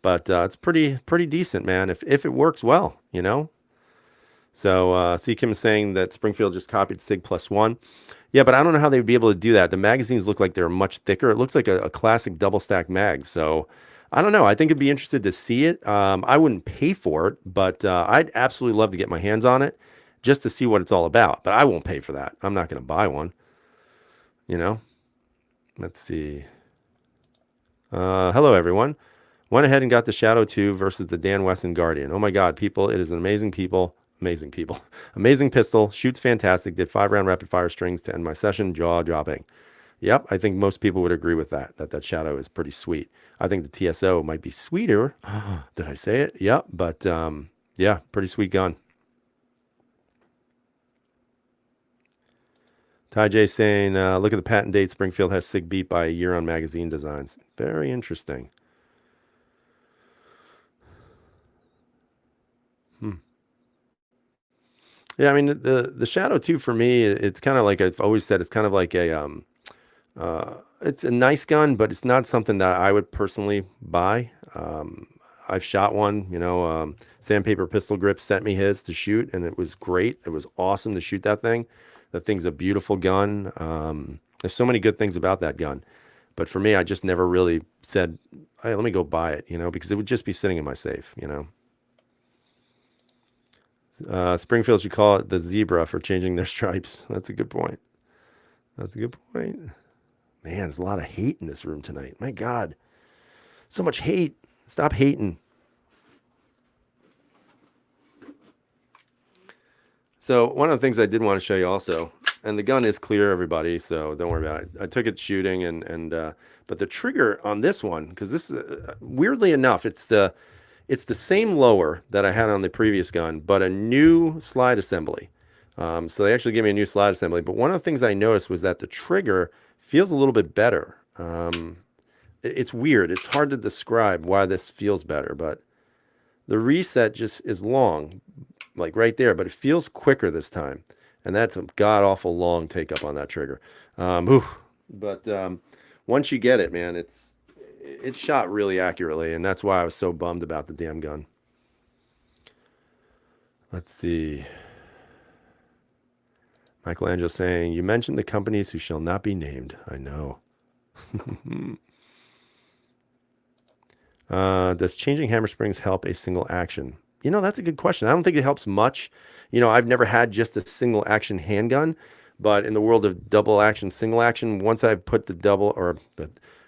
but it's pretty decent, man. If it works well, So C Kim is saying that Springfield just copied SIG +1. Yeah, but I don't know how they would be able to do that. The magazines look like they're much thicker. It looks like a classic double stack mag. So I don't know. I think I'd be interested to see it. I wouldn't pay for it, but I'd absolutely love to get my hands on it just to see what it's all about. But I won't pay for that. I'm not going to buy one. Let's see. Hello, everyone. Went ahead and got the Shadow 2 versus the Dan Wesson Guardian. Oh my God, people. It is an amazing pistol. Shoots fantastic. Did 5-round rapid fire strings to end my session. Jaw dropping. Yep, I think most people would agree with that Shadow is pretty sweet. I think the TSO might be sweeter. Did I say it? Yep, but yeah, pretty sweet gun. Ty J saying, look at the patent date. Springfield has SIG beat by a year on magazine designs. Very interesting. Yeah, I mean the Shadow 2 for me, it's kind of like I've always said, it's kind of like a it's a nice gun, but it's not something that I would personally buy. I've shot one, Sandpaper Pistol Grip sent me his to shoot, and it was great. It was awesome to shoot that thing. That thing's a beautiful gun. There's so many good things about that gun, But for me, I just never really said, hey, let me go buy it, because it would just be sitting in my safe. Springfield should call it the zebra for changing their stripes. That's a good point. That's a good point. Man, there's a lot of hate in this room tonight. My God. So much hate. Stop hating. So one of the things I did want to show you also, and the gun is clear, everybody, so don't worry about it. I took it shooting, but the trigger on this one, because this, weirdly enough, it's the same lower that I had on the previous gun, but a new slide assembly. So they actually gave me a new slide assembly. But one of the things I noticed was that the trigger feels a little bit better. It's weird. It's hard to describe why this feels better, but the reset just is long, like right there, but it feels quicker this time. And that's a god-awful long take up on that trigger. But once you get it, man, it's shot really accurately, and that's why I was so bummed about the damn gun. Let's see. Michelangelo saying, you mentioned the companies who shall not be named. I know. Does changing hammer springs help a single action? That's a good question. I don't think it helps much. I've never had just a single action handgun, but in the world of double action, single action, once I've put the double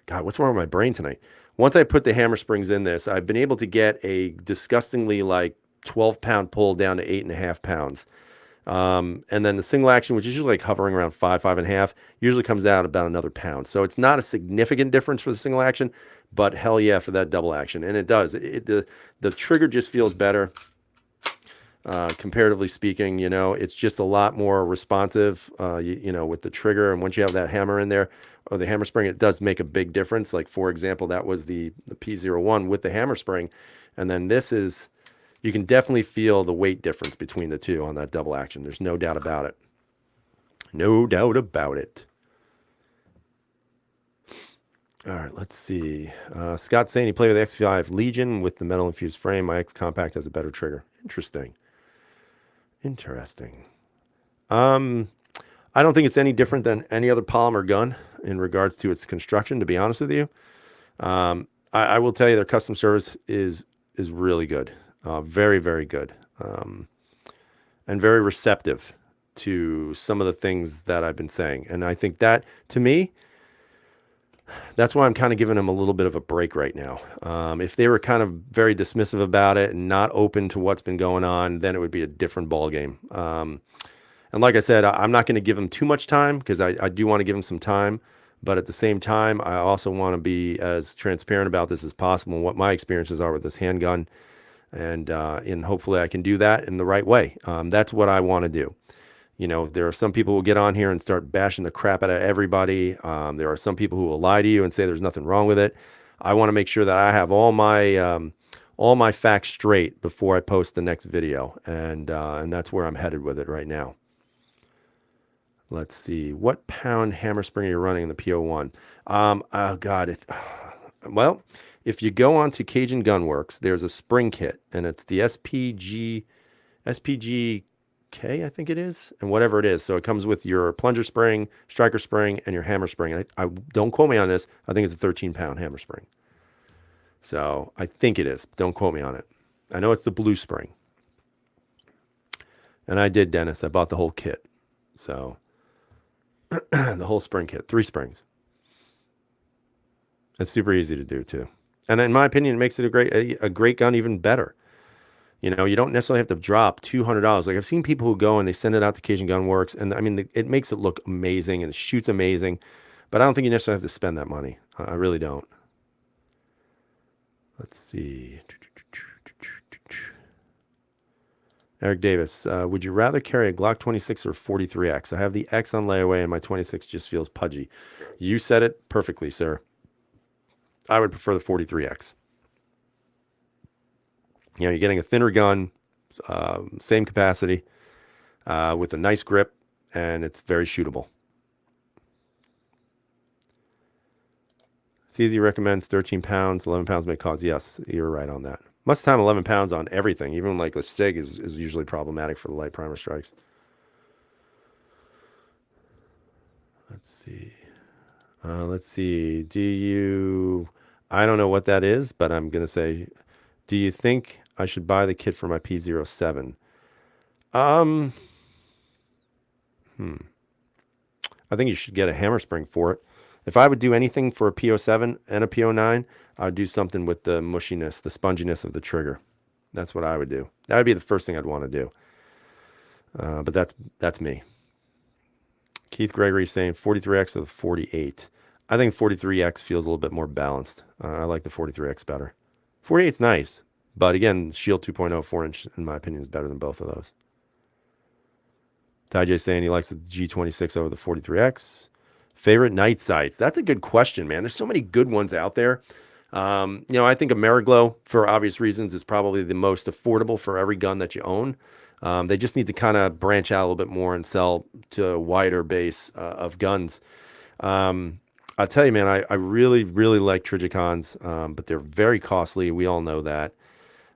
God, what's wrong with my brain tonight? Once I put the hammer springs in this, I've been able to get a disgustingly 12-pound pull down to 8.5 pounds. And then the single action, which is usually hovering around 5.5, usually comes out about another pound. So it's not a significant difference for the single action, but hell yeah for that double action. And it does. The trigger just feels better, comparatively speaking. It's just a lot more responsive, with the trigger. And once you have that hammer in there, or the hammer spring, it does make a big difference. Like, for example, that was the P01 with the hammer spring. And then this is... You can definitely feel the weight difference between the two on that double action. There's no doubt about it. No doubt about it. All right, let's see. Scott's saying he played with the X5 Legion with the metal infused frame. My X Compact has a better trigger. Interesting. I don't think it's any different than any other polymer gun in regards to its construction, to be honest with you. I will tell you their custom service is really good. Very, very good, and very receptive to some of the things that I've been saying. And I think that, to me, that's why I'm kind of giving them a little bit of a break right now. If they were kind of very dismissive about it and not open to what's been going on, then it would be a different ballgame. And like I said, I'm not going to give them too much time, because I do want to give them some time. But at the same time, I also want to be as transparent about this as possible and what my experiences are with this handgun. And hopefully I can do that in the right way. That's what I want to do. There are some people who get on here and start bashing the crap out of everybody. There are some people who will lie to you and say there's nothing wrong with it. I want to make sure that I have all my facts straight before I post the next video. And that's where I'm headed with it right now. Let's see. What pound hammer spring are you running in the PO1? Oh, God. Well... If you go on to Cajun Gunworks, there's a spring kit, and it's the SPGK, I think it is, and whatever it is. So it comes with your plunger spring, striker spring, and your hammer spring. And I don't quote me on this. I think it's a 13-pound hammer spring. So I think it is. Don't quote me on it. I know it's the blue spring. And I did, Dennis. I bought the whole kit. So the whole spring kit, 3 springs. It's super easy to do too. And in my opinion, it makes it a great gun even better. You don't necessarily have to drop $200. Like, I've seen people who go and they send it out to Cajun Gunworks, and I mean, it makes it look amazing and it shoots amazing, but I don't think you necessarily have to spend that money. I really don't. Let's see. Eric Davis, would you rather carry a Glock 26 or 43X? I have the X on layaway and my 26 just feels pudgy. You said it perfectly, sir. I would prefer the 43X. You're getting a thinner gun, same capacity, with a nice grip, and it's very shootable. CZ recommends 13 pounds, 11 pounds may cause. Yes, you're right on that. Most of the time, 11 pounds on everything, even like a SIG, is usually problematic for the light primer strikes. Let's see. Let's see. I don't know what that is, but I'm going to say, do you think I should buy the kit for my P07? Um, hmm. I think you should get a hammer spring for it. If I would do anything for a P07 and a P09, I would do something with the mushiness, the sponginess of the trigger. That's what I would do. That would be the first thing I'd want to do. But that's me. Keith Gregory saying 43X or the 48. I think 43X feels a little bit more balanced. I like the 43X better. 48's nice, but again, Shield 2.0 4-inch, in my opinion, is better than both of those. Ty J saying he likes the G26 over the 43X. Favorite night sights? That's a good question, man. There's so many good ones out there. I think Ameriglow, for obvious reasons, is probably the most affordable for every gun that you own. They just need to kind of branch out a little bit more and sell to a wider base of guns. I'll tell you, man, I really, really like Trijicons, but they're very costly. We all know that.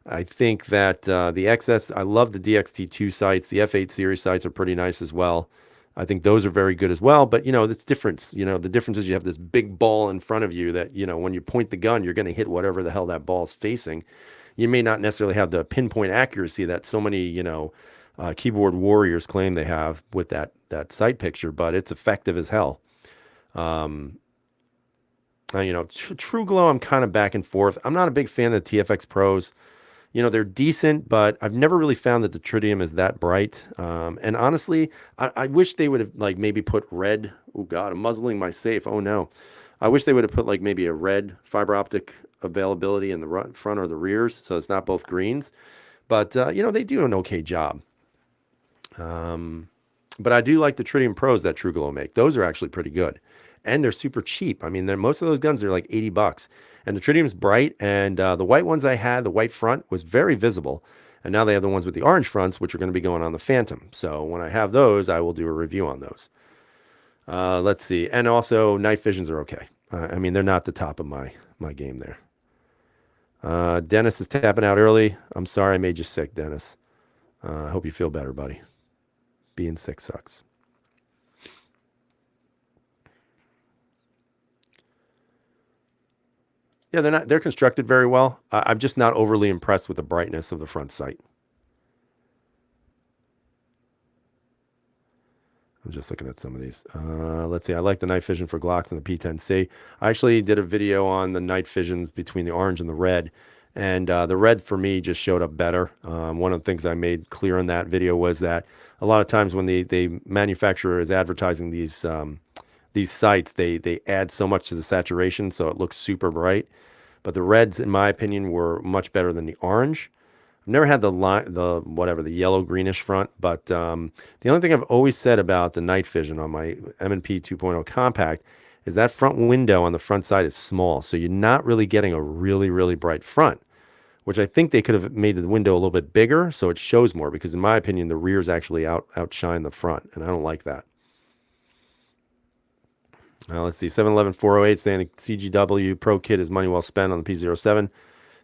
I think that the XS, I love the DXT2 sights. The F8 series sights are pretty nice as well. I think those are very good as well. But, it's different. The difference is you have this big ball in front of you that, when you point the gun, you're going to hit whatever the hell that ball's facing. You may not necessarily have the pinpoint accuracy that so many, keyboard warriors claim they have with that sight picture, but it's effective as hell. True Glow, I'm kind of back and forth. I'm not a big fan of the TFX Pros. They're decent, but I've never really found that the tritium is that bright. And honestly, I wish they would have maybe put red. Oh God, I'm muzzling my safe. Oh no. I wish they would have put maybe a red fiber optic availability in the front or the rears, so it's not both greens. But they do an okay job. But I do like the Tritium Pros that True Glow make. Those are actually pretty good, and they're super cheap. I mean, most of those guns are like $80, and the Tritium's bright. And the white ones I had, the white front was very visible, and now they have the ones with the orange fronts, which are going to be going on the Phantom. So when I have those, I will do a review on those. Let's see, and also night visions are okay. I mean, they're not the top of my game there. Dennis is tapping out early. I'm sorry I made you sick, Dennis. I hope you feel better, buddy. Being sick sucks. Yeah, they're constructed very well. I'm just not overly impressed with the brightness of the front sight. I'm just looking at some of these. Let's see. I like the night vision for Glocks and the P10C. I actually did a video on the night visions between the orange and the red. And the red for me just showed up better. One of the things I made clear in that video was that a lot of times when the manufacturer is advertising these sights, they add so much to the saturation so it looks super bright. But the reds, in my opinion, were much better than the orange. I've never had the yellow greenish front, but the only thing I've always said about the night vision on my M&P 2.0 compact is that front window on the front side is small, so you're not really getting a really, really bright front, which I think they could have made the window a little bit bigger so it shows more, because in my opinion, the rears actually outshine the front, and I don't like that. Let's see, 711-408 saying the CGW Pro Kit is money well spent on the P07.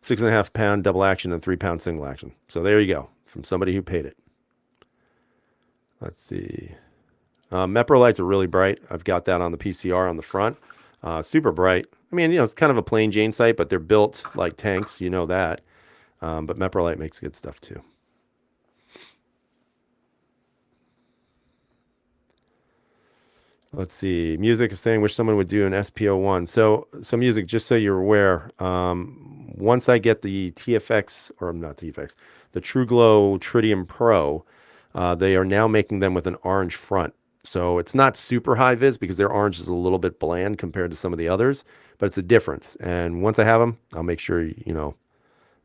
6.5 pound double action and 3 pound single action. So there you go, from somebody who paid it. Let's see. Mepro lights are really bright. I've got that on the PCR on the front. Super bright. I mean, it's kind of a plain Jane sight, but they're built like tanks. You know that. But Mepro light makes good stuff too. Let's see. Music is saying wish someone would do an SPO1. So Music, just so you're aware, once I get the TFX, or not TFX, the True Glow Tritium Pro, they are now making them with an orange front. So it's not super high vis because their orange is a little bit bland compared to some of the others, but it's a difference. And once I have them, I'll make sure,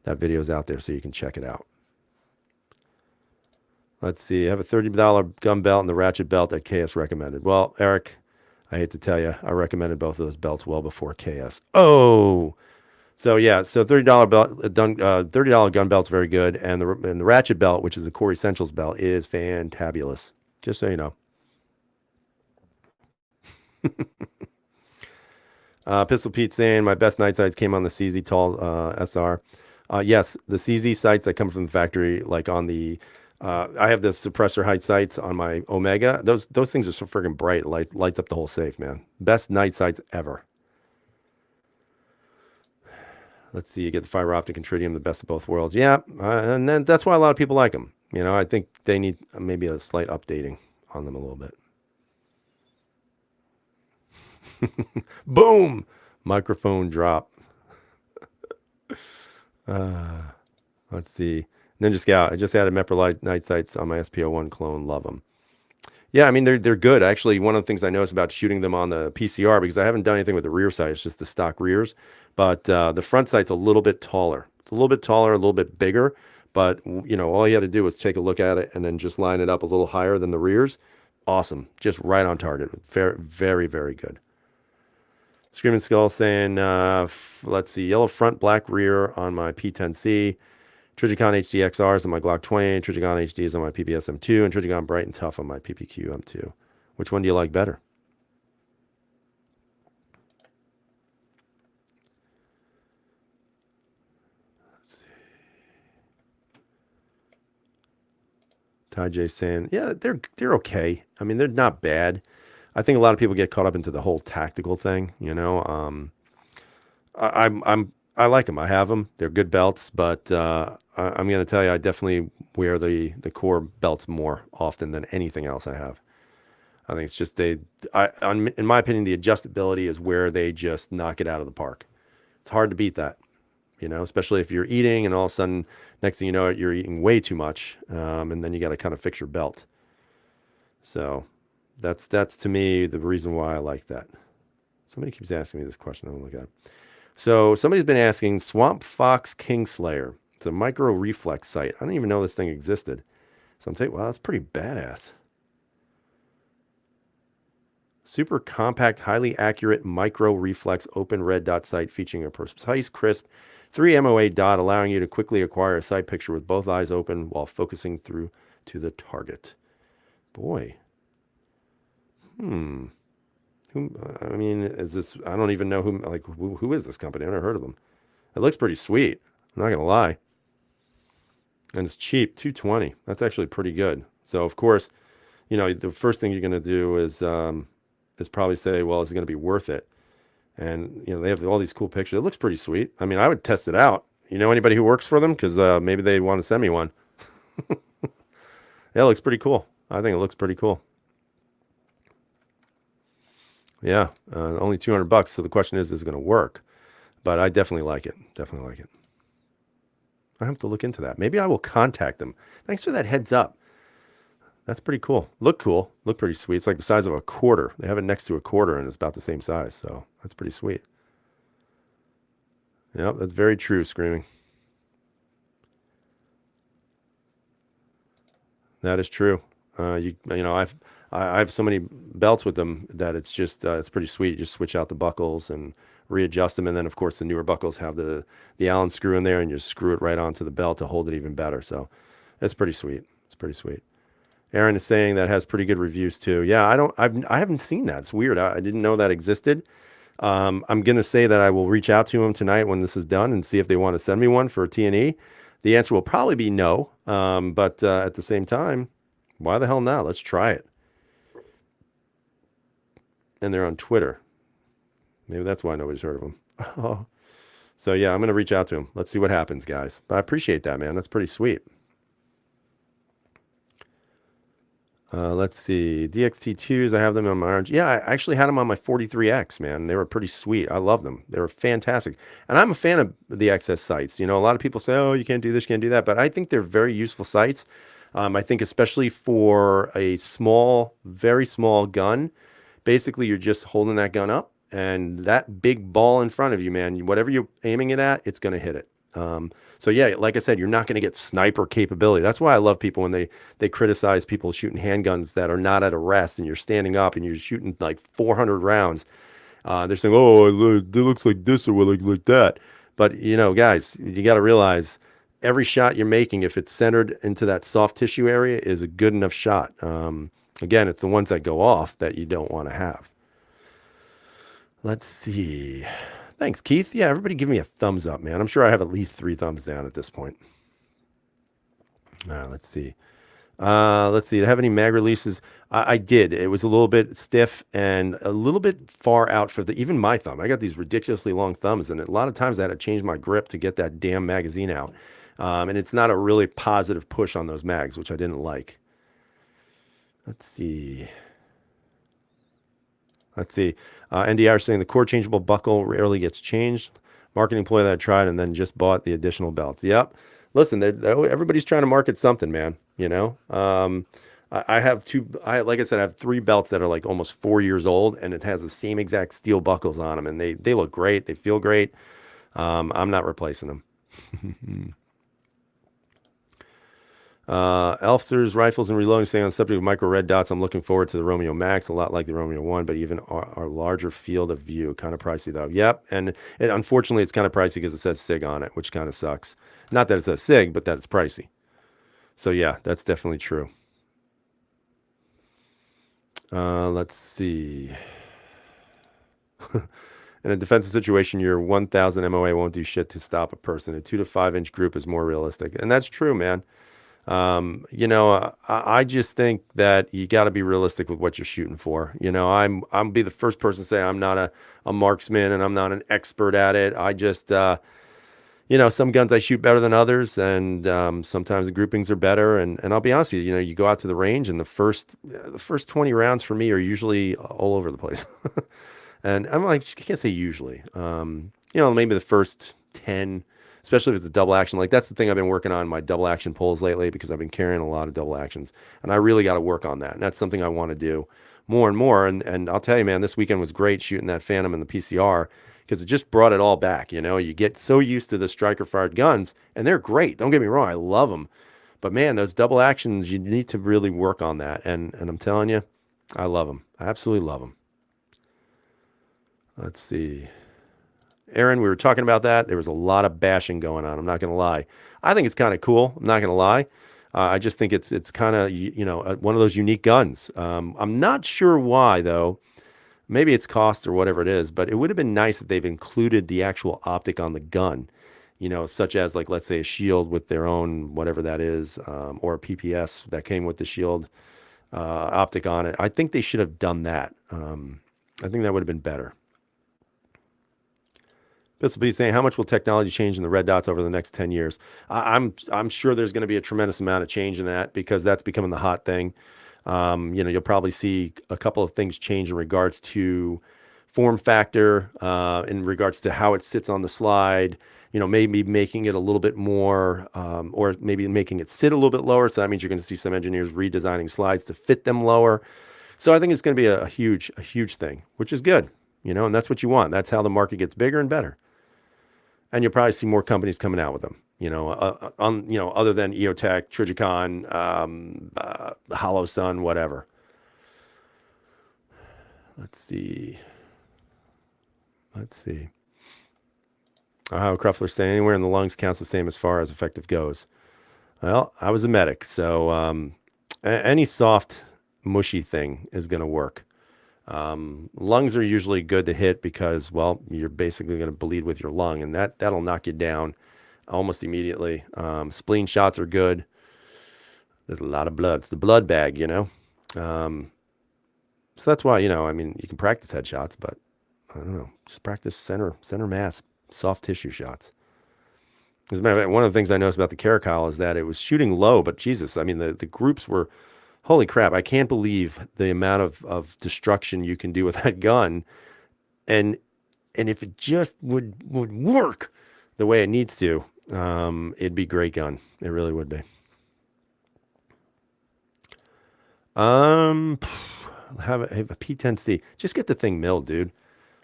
that video is out there so you can check it out. Let's see. I have a $30 gun belt and the ratchet belt that KS recommended. Well, Eric, I hate to tell you, I recommended both of those belts well before KS. Oh, so yeah, so $30 belt, $30 gun belt's very good, and the ratchet belt, which is the Core Essentials belt, is fantabulous. Just so you know. Pistol Pete saying my best night sights came on the CZ Tall SR. Yes, the CZ sights that come from the factory, like on the I have the suppressor height sights on my Omega. Those things are so freaking bright. It lights up the whole safe, man. Best night sights ever. Let's see. You get the fiber optic and tritium, the best of both worlds. Yeah, and then that's why a lot of people like them. I think they need maybe a slight updating on them a little bit. Boom! Microphone drop. Let's see. Ninja Scout. I just added Mepper night sights on my SPO1 clone. Love them. Yeah, I mean they're good. Actually, one of the things I noticed about shooting them on the PCR, because I haven't done anything with the rear sight, it's just the stock rears. But the front sight's a little bit taller. It's a little bit taller, a little bit bigger. But all you had to do was take a look at it and then just line it up a little higher than the rears. Awesome, just right on target. Very, very, very good. Screaming Skull saying, let's see, yellow front, black rear on my P10C. Trijicon HD XRs on my Glock 20, Trijicon HDs on my PPS M2, and Trijicon Bright and Tough on my PPQ M2. Which one do you like better? Let's see. Ty J saying, yeah, they're okay. I mean, they're not bad. I think a lot of people get caught up into the whole tactical thing. I like them. I have them. They're good belts, but I'm going to tell you, I definitely wear the core belts more often than anything else I have. I think it's just in my opinion, the adjustability is where they just knock it out of the park. It's hard to beat that, especially if you're eating and all of a sudden, next thing you know, you're eating way too much, and then you got to kind of fix your belt. So that's to me the reason why I like that. Somebody keeps asking me this question. I'm gonna look at it. So somebody's been asking Swamp Fox Kingslayer. It's a micro reflex sight. I didn't even know this thing existed. So I'm thinking, wow, that's pretty badass. Super compact, highly accurate micro reflex open red dot sight featuring a precise, crisp 3 MOA dot, allowing you to quickly acquire a sight picture with both eyes open while focusing through to the target. Boy. I mean, is this? I don't even know who is this company? I've never heard of them. It looks pretty sweet. I'm not gonna lie. And it's cheap, $220. That's actually pretty good. So of course, the first thing you're gonna do is probably say, well, is it gonna be worth it? And they have all these cool pictures. It looks pretty sweet. I mean, I would test it out. You know anybody who works for them? Because maybe they want to send me one. Yeah, it looks pretty cool. I think it looks pretty cool. Yeah, only $200. So the question is it going to work? But I definitely like it. Definitely like it. I have to look into that. Maybe I will contact them. Thanks for that heads up. That's pretty cool. Look cool. Look pretty sweet. It's like the size of a quarter. They have it next to a quarter and it's about the same size. So that's pretty sweet. Yep, that's very true, Screaming. That is true. I have so many belts with them that it's just it's pretty sweet. You just switch out the buckles and readjust them, and then of course the newer buckles have the Allen screw in there, and you just screw it right onto the belt to hold it even better. So it's pretty sweet. It's pretty sweet. Aaron is saying that has pretty good reviews too. Yeah, I haven't seen that. It's weird. I didn't know that existed. I'm gonna say that I will reach out to them tonight when this is done and see if they want to send me one for T&E. The answer will probably be no. But at the same time, why the hell not? Let's try it. And they're on Twitter. Maybe that's why nobody's heard of them. So yeah, I'm going to reach out to them. Let's see what happens, guys. But I appreciate that, man. That's pretty sweet. Let's see. DXT2s, I have them on my orange. Yeah, I actually had them on my 43X, man. They were pretty sweet. I love them. They were fantastic. And I'm a fan of the XS sights. A lot of people say, oh, you can't do this, you can't do that. But I think they're very useful sights. I think especially for a small, very small gun, basically you're just holding that gun up and that big ball in front of you, man, whatever you're aiming it at, it's going to hit it. So yeah, like I said, you're not going to get sniper capability. That's why I love people when they criticize people shooting handguns that are not at a rest and you're standing up and you're shooting like 400 rounds. They're saying, oh, it looks like this or like that. But guys, you got to realize every shot you're making, if it's centered into that soft tissue area, is a good enough shot. Again, it's the ones that go off that you don't want to have. Let's see. Thanks, Keith. Yeah, everybody give me a thumbs up, man. I'm sure I have at least 3 thumbs down at this point. All right, let's see. Let's see. Do I have any mag releases? I did. It was a little bit stiff and a little bit far out for even my thumb. I got these ridiculously long thumbs, and a lot of times I had to change my grip to get that damn magazine out. And it's not a really positive push on those mags, which I didn't like. Let's see. Let's see. NDR saying the core changeable buckle rarely gets changed. Marketing ploy that I tried and then just bought the additional belts. Yep. Listen, everybody's trying to market something, man. You know, I have like I said, I have three belts that are like almost 4 years old, and it has the same exact steel buckles on them, and they look great. They feel great. I'm not replacing them. Elfster's rifles and reloading. Staying on the subject of micro red dots, I'm looking forward to the Romeo Max, a lot like the Romeo 1, but even our larger field of view. Kind of pricey though. Yep, and unfortunately it's kind of pricey because it says SIG on it, which kind of sucks. Not that it says SIG, but that it's pricey. So yeah, that's definitely true. Let's see. In a defensive situation, your 1,000 MOA won't do shit to stop a person. A 2 to 5 inch group is more realistic, and that's true, man. I just think that you got to be realistic with what you're shooting for. I'm be the first person to say I'm not a marksman and I'm not an expert at it. I just, some guns I shoot better than others, and sometimes the groupings are better. And I'll be honest with you, you go out to the range, and the first 20 rounds for me are usually all over the place. And I'm like, I can't say usually. Maybe the first 10, especially if it's a double action. Like that's the thing I've been working on my double action pulls lately because I've been carrying a lot of double actions, and I really got to work on that. And that's something I want to do more and more. And I'll tell you, man, this weekend was great shooting that Phantom and the PCR because it just brought it all back. You get so used to the striker fired guns, and they're great. Don't get me wrong, I love them. But man, those double actions, you need to really work on that. And I'm telling you, I love them. I absolutely love them. Let's see. Aaron, we were talking about that. There was a lot of bashing going on. I'm not going to lie. I think it's kind of cool. I'm not going to lie. I just think it's kind of one of those unique guns. I'm not sure why though. Maybe it's cost or whatever it is, but it would have been nice if they've included the actual optic on the gun. Such as like let's say a shield with their own whatever that is, or a PPS that came with the shield optic on it. I think they should have done that. I think that would have been better. Pistol Pete saying, how much will technology change in the red dots over the next 10 years? I'm sure there's going to be a tremendous amount of change in that because that's becoming the hot thing. You'll probably see a couple of things change in regards to form factor, in regards to how it sits on the slide, maybe making it a little bit more, or maybe making it sit a little bit lower. So that means you're going to see some engineers redesigning slides to fit them lower. So I think it's going to be a huge thing, which is good, and that's what you want. That's how the market gets bigger and better. And you'll probably see more companies coming out with them, other than EOTech, Trijicon, Hollow Sun, whatever. Let's see. Ohio Cruffler saying anywhere in the lungs counts the same as far as effective goes. Well, I was a medic, so any soft, mushy thing is going to work. Lungs are usually good to hit because, well, you're basically going to bleed with your lung, and that'll knock you down almost immediately. Spleen shots are good. There's a lot of blood. It's the blood bag, So that's why, you can practice headshots, but I don't know, just practice center mass, soft tissue shots. As a matter of fact, one of the things I noticed about the Caracal is that it was shooting low, but Jesus, the groups were, holy crap, I can't believe the amount of destruction you can do with that gun. And if it just would work the way it needs to, it'd be a great gun. It really would be. Have a P10C. Just get the thing milled, dude.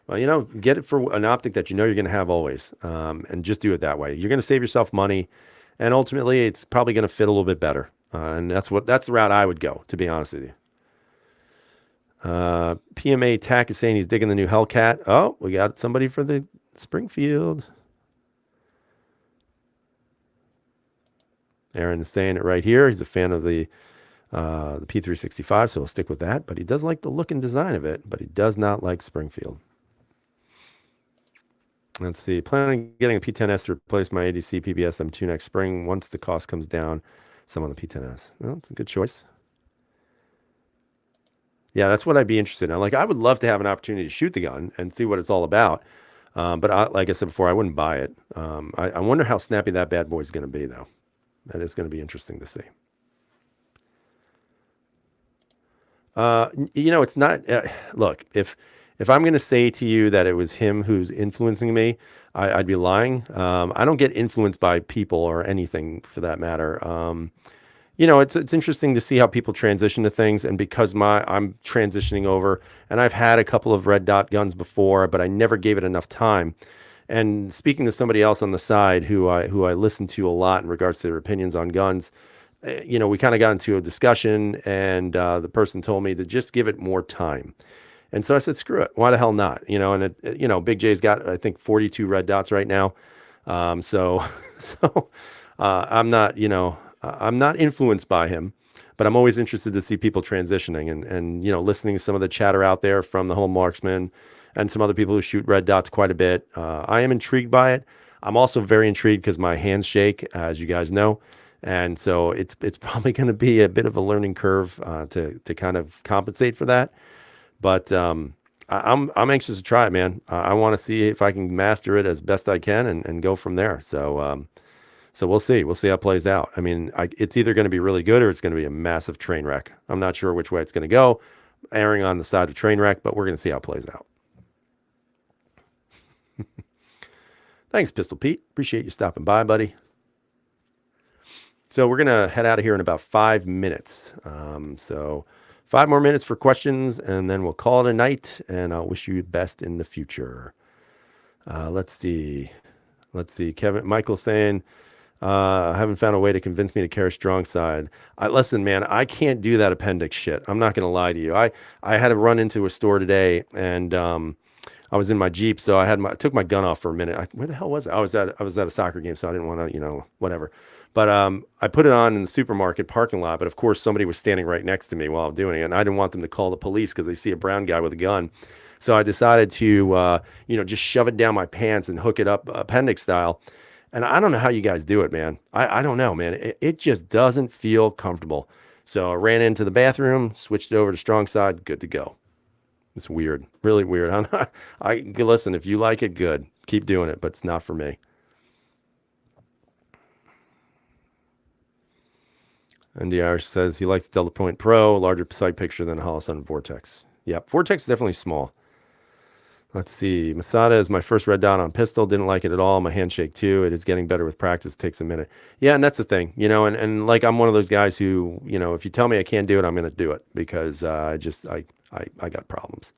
Well, get it for an optic that you're going to have always, and just do it that way. You're going to save yourself money, and ultimately, it's probably going to fit a little bit better. And that's the route I would go, to be honest with you. PMA Tack is saying he's digging the new Hellcat. Oh, we got somebody for the Springfield. Aaron is saying it right here. He's a fan of the P365, so we'll stick with that. But he does like the look and design of it, but he does not like Springfield. Let's see. Planning on getting a P10S to replace my ADC PBS M2 next spring once the cost comes down. Some on the P10S. Well, it's a good choice. Yeah, that's what I'd be interested in. Like, I would love to have an opportunity to shoot the gun and see what it's all about. But like I said before, I wouldn't buy it. I wonder how snappy that bad boy is going to be, though. That is going to be interesting to see. It's not. Look, if I'm going to say to you that it was him who's influencing me, I'd be lying. I don't get influenced by people or anything for that matter. It's interesting to see how people transition to things, and because I'm transitioning over, and I've had a couple of red dot guns before, but I never gave it enough time. And speaking to somebody else on the side who I listen to a lot in regards to their opinions on guns, we kind of got into a discussion, and the person told me to just give it more time. And so I said, screw it. Why the hell not? Big J's got, I think, 42 red dots right now. So, I'm not influenced by him, but I'm always interested to see people transitioning and listening to some of the chatter out there from the home marksman and some other people who shoot red dots quite a bit. I am intrigued by it. I'm also very intrigued because my hands shake, as you guys know. And so it's probably going to be a bit of a learning curve to kind of compensate for that. But I'm anxious to try it, man. I want to see if I can master it as best I can and go from there. So we'll see. We'll see how it plays out. I mean, it's either going to be really good or it's going to be a massive train wreck. I'm not sure which way it's going to go, erring on the side of train wreck, but we're going to see how it plays out. Thanks, Pistol Pete. Appreciate you stopping by, buddy. So we're going to head out of here in about 5 minutes. So 5 more minutes for questions, and then we'll call it a night, and I'll wish you the best in the future. Let's see. Michael saying, I haven't found a way to convince me to carry strong side. Listen, man, I can't do that appendix shit. I'm not going to lie to you. I had to run into a store today, and I was in my Jeep, so I took my gun off for a minute. Where the hell was I? I was at a soccer game, so I didn't want to, whatever. But I put it on in the supermarket parking lot, but of course somebody was standing right next to me while I was doing it, and I didn't want them to call the police because they see a brown guy with a gun. So I decided to, just shove it down my pants and hook it up appendix style. And I don't know how you guys do it, man. I don't know, man. It just doesn't feel comfortable. So I ran into the bathroom, switched it over to strong side, good to go. It's weird, really weird. Listen, if you like it, good. Keep doing it, but it's not for me. NDR says he likes Delta Point Pro, larger sight picture than a Holosun Vortex. Yep, Vortex is definitely small. Let's see. Masada is my first red dot on pistol. Didn't like it at all. My handshake too. It is getting better with practice. It takes a minute. Yeah, and that's the thing, and like I'm one of those guys who, if you tell me I can't do it, I'm going to do it because I got problems.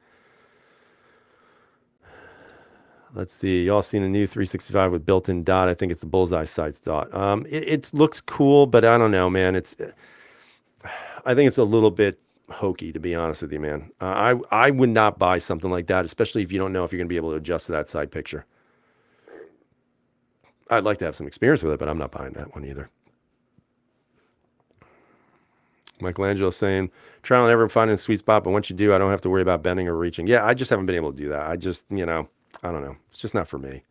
Let's see. Y'all seen a new 365 with built-in dot? I think it's a bullseye sights dot. It looks cool, but I don't know, man. I think it's a little bit hokey, to be honest with you, man. I would not buy something like that, especially if you don't know if you're going to be able to adjust to that side picture. I'd like to have some experience with it, but I'm not buying that one either. Michelangelo saying, trial and error finding a sweet spot, but once you do, I don't have to worry about bending or reaching. Yeah, I just haven't been able to do that. I just, I don't know. It's just not for me.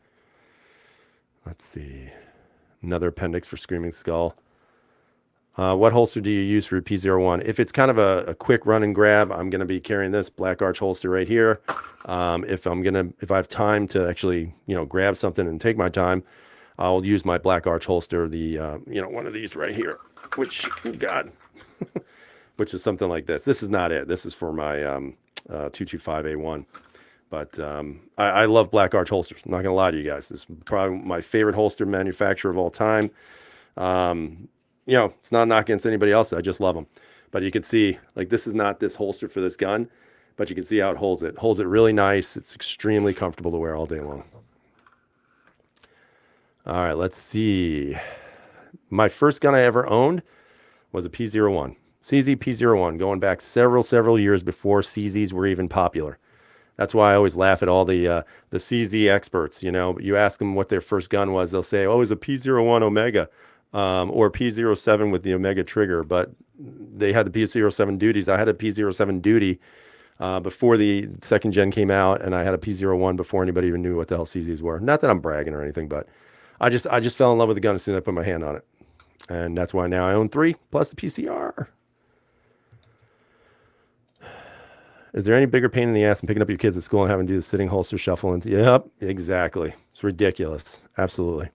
Let's see. Another appendix for Screaming Skull. What holster do you use for your P01? If it's kind of a quick run and grab, I'm going to be carrying this Black Arch holster right here. If I have time to actually, grab something and take my time, I'll use my Black Arch holster, one of these right here, which, oh God, which is something like this. This is not it. This is for my 225A1. But I love Black Arch holsters. I'm not going to lie to you guys. This is probably my favorite holster manufacturer of all time. It's not a knock against anybody else. I just love them. But you can see, like, this is not this holster for this gun, but you can see how it holds it. Holds it really nice. It's extremely comfortable to wear all day long. All right, let's see. My first gun I ever owned was a P01. CZ P01, going back several years before CZs were even popular. That's why I always laugh at all the CZ experts. You ask them what their first gun was, they'll say, oh, it was a P01 Omega. Or P07 with the Omega trigger, but they had the P07 duties. I had a P07 duty before the second gen came out, and I had a P01 before anybody even knew what the hell CZs were. Not that I'm bragging or anything, but I just fell in love with the gun as soon as I put my hand on it. And that's why now I own 3 plus the PCR. Is there any bigger pain in the ass than picking up your kids at school and having to do the sitting holster shuffle? And yep, exactly. It's ridiculous. Absolutely.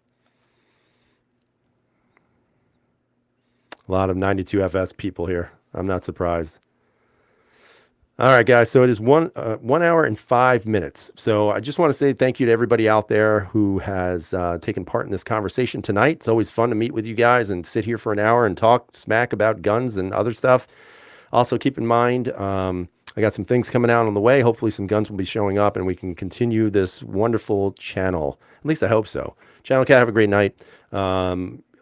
A lot of 92FS people here. I'm not surprised. All right, guys. So it is 1 hour and 5 minutes. So I just want to say thank you to everybody out there who has taken part in this conversation tonight. It's always fun to meet with you guys and sit here for an hour and talk smack about guns and other stuff. Also, keep in mind, I got some things coming out on the way. Hopefully, some guns will be showing up and we can continue this wonderful channel. At least I hope so. Channel Cat, have a great night.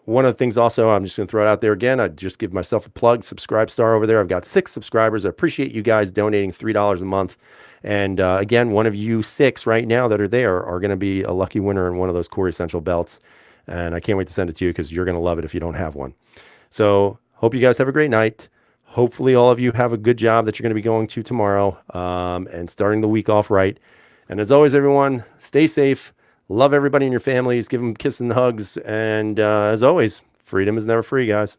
One of the things also, I'm just going to throw it out there again. I just give myself a plug. Subscribestar over there. I've got 6 subscribers. I appreciate you guys donating $3 a month. And again, one of you 6 right now that are there are going to be a lucky winner in one of those Core Essential belts. And I can't wait to send it to you because you're going to love it if you don't have one. So hope you guys have a great night. Hopefully all of you have a good job that you're going to be going to tomorrow and starting the week off right. And as always, everyone, stay safe. Love everybody in your families. Give them kisses and hugs. And as always, freedom is never free, guys.